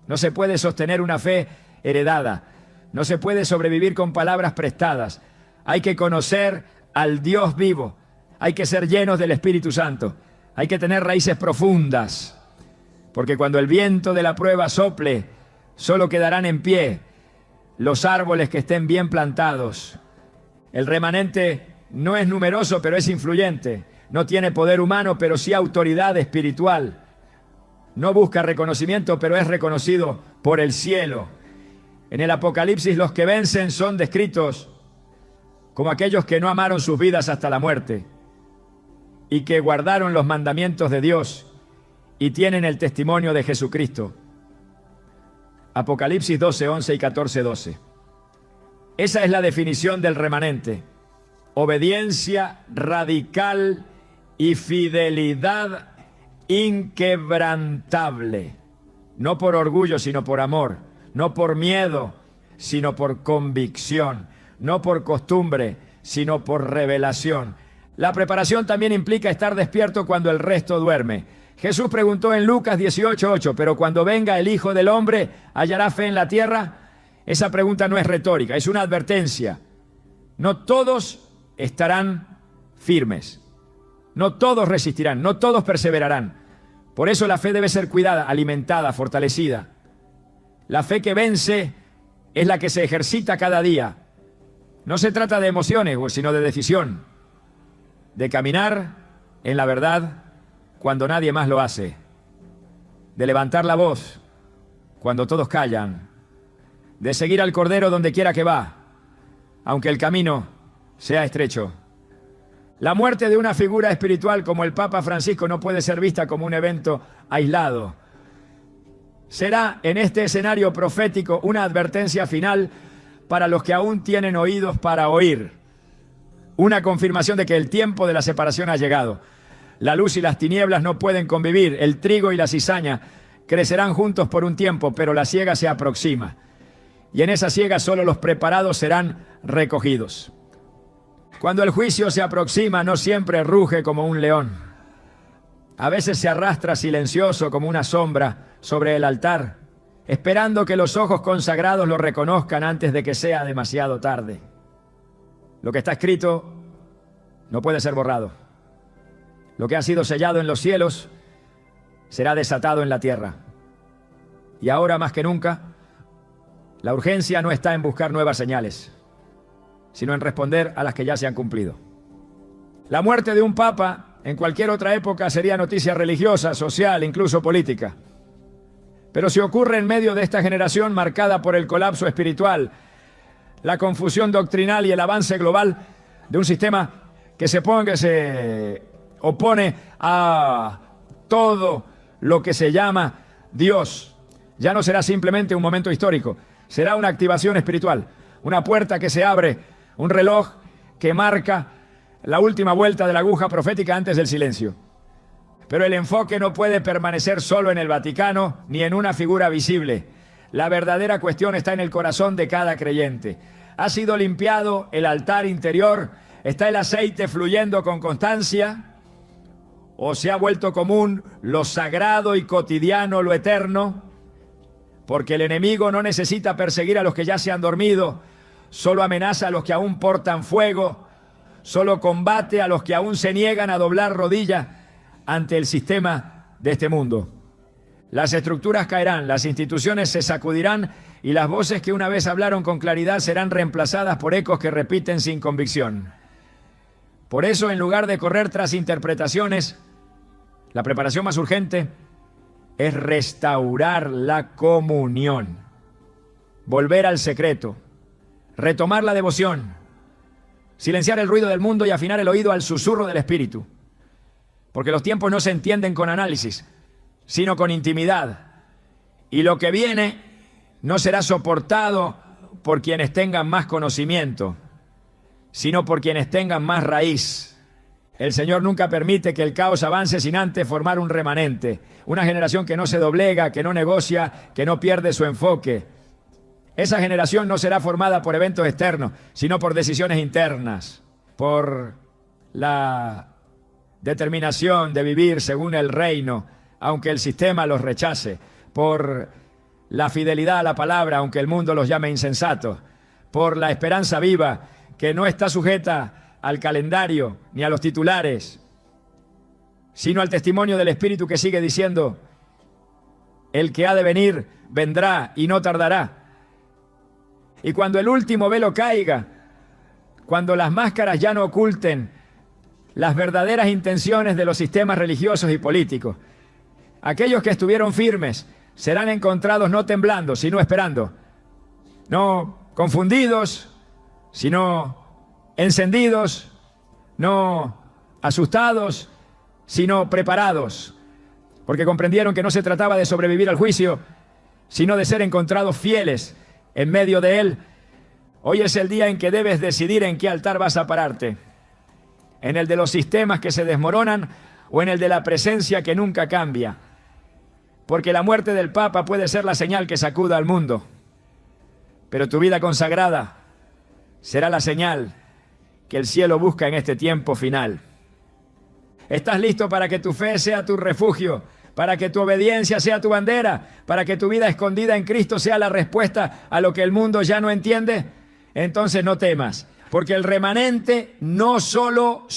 No se puede sostener una fe heredada. No se puede sobrevivir con palabras prestadas. Hay que conocer al Dios vivo. Hay que ser llenos del Espíritu Santo. Hay que tener raíces profundas. Porque cuando el viento de la prueba sople, solo quedarán en pie los árboles que estén bien plantados. El remanente no es numeroso, pero es influyente. No tiene poder humano, pero sí autoridad espiritual. No busca reconocimiento, pero es reconocido por el cielo. En el Apocalipsis, los que vencen son descritos como aquellos que no amaron sus vidas hasta la muerte y que guardaron los mandamientos de Dios y tienen el testimonio de Jesucristo. Apocalipsis 12:11 y 14:12. Esa es la definición del remanente. Obediencia radical y fidelidad inquebrantable. No por orgullo, sino por amor. No por miedo, sino por convicción. No por costumbre, sino por revelación. La preparación también implica estar despierto cuando el resto duerme. Jesús preguntó en Lucas 18:8, pero cuando venga el Hijo del Hombre, ¿hallará fe en la tierra? Esa pregunta no es retórica, es una advertencia. No todos estarán firmes. No todos resistirán, no todos perseverarán. Por eso la fe debe ser cuidada, alimentada, fortalecida. La fe que vence es la que se ejercita cada día. No se trata de emociones, sino de decisión. De caminar en la verdad cuando nadie más lo hace. De levantar la voz cuando todos callan. De seguir al Cordero donde quiera que va, aunque el camino sea estrecho. La muerte de una figura espiritual como el Papa Francisco no puede ser vista como un evento aislado. Será en este escenario profético una advertencia final para los que aún tienen oídos para oír. Una confirmación de que el tiempo de la separación ha llegado. La luz y las tinieblas no pueden convivir. El trigo y la cizaña crecerán juntos por un tiempo, pero la siega se aproxima. Y en esa siega solo los preparados serán recogidos. Cuando el juicio se aproxima, no siempre ruge como un león. A veces se arrastra silencioso como una sombra sobre el altar, esperando que los ojos consagrados lo reconozcan antes de que sea demasiado tarde. Lo que está escrito no puede ser borrado. Lo que ha sido sellado en los cielos será desatado en la tierra. Y ahora más que nunca, la urgencia no está en buscar nuevas señales, sino en responder a las que ya se han cumplido. La muerte de un papa en cualquier otra época sería noticia religiosa, social, incluso política. Pero si ocurre en medio de esta generación marcada por el colapso espiritual, la confusión doctrinal y el avance global de un sistema que se opone a todo lo que se llama Dios, ya no será simplemente un momento histórico, será una activación espiritual, una puerta que se abre, un reloj que marca la última vuelta de la aguja profética antes del silencio. Pero el enfoque no puede permanecer solo en el Vaticano ni en una figura visible. La verdadera cuestión está en el corazón de cada creyente. ¿Ha sido limpiado el altar interior? ¿Está el aceite fluyendo con constancia? ¿O se ha vuelto común lo sagrado y cotidiano, lo eterno? Porque el enemigo no necesita perseguir a los que ya se han dormido, solo amenaza a los que aún portan fuego, solo combate a los que aún se niegan a doblar rodillas ante el sistema de este mundo. Las estructuras caerán, las instituciones se sacudirán y las voces que una vez hablaron con claridad serán reemplazadas por ecos que repiten sin convicción. Por eso, en lugar de correr tras interpretaciones, la preparación más urgente es restaurar la comunión, volver al secreto, retomar la devoción, silenciar el ruido del mundo y afinar el oído al susurro del Espíritu. Porque los tiempos no se entienden con análisis, sino con intimidad. Y lo que viene no será soportado por quienes tengan más conocimiento, sino por quienes tengan más raíz. El Señor nunca permite que el caos avance sin antes formar un remanente, una generación que no se doblega, que no negocia, que no pierde su enfoque. Esa generación no será formada por eventos externos, sino por decisiones internas, por la determinación de vivir según el reino, aunque el sistema los rechace, por la fidelidad a la palabra, aunque el mundo los llame insensatos, por la esperanza viva que no está sujeta al calendario ni a los titulares, sino al testimonio del Espíritu que sigue diciendo: el que ha de venir vendrá y no tardará. Y cuando el último velo caiga, cuando las máscaras ya no oculten las verdaderas intenciones de los sistemas religiosos y políticos, aquellos que estuvieron firmes serán encontrados no temblando, sino esperando, no confundidos, sino encendidos, no asustados, sino preparados, porque comprendieron que no se trataba de sobrevivir al juicio, sino de ser encontrados fieles en medio de él. Hoy es el día en que debes decidir en qué altar vas a pararte, en el de los sistemas que se desmoronan o en el de la presencia que nunca cambia, porque la muerte del Papa puede ser la señal que sacuda al mundo, pero tu vida consagrada será la señal que el cielo busca en este tiempo final. ¿Estás listo para que tu fe sea tu refugio, para que tu obediencia sea tu bandera, para que tu vida escondida en Cristo sea la respuesta a lo que el mundo ya no entiende? Entonces no temas, porque el remanente no solo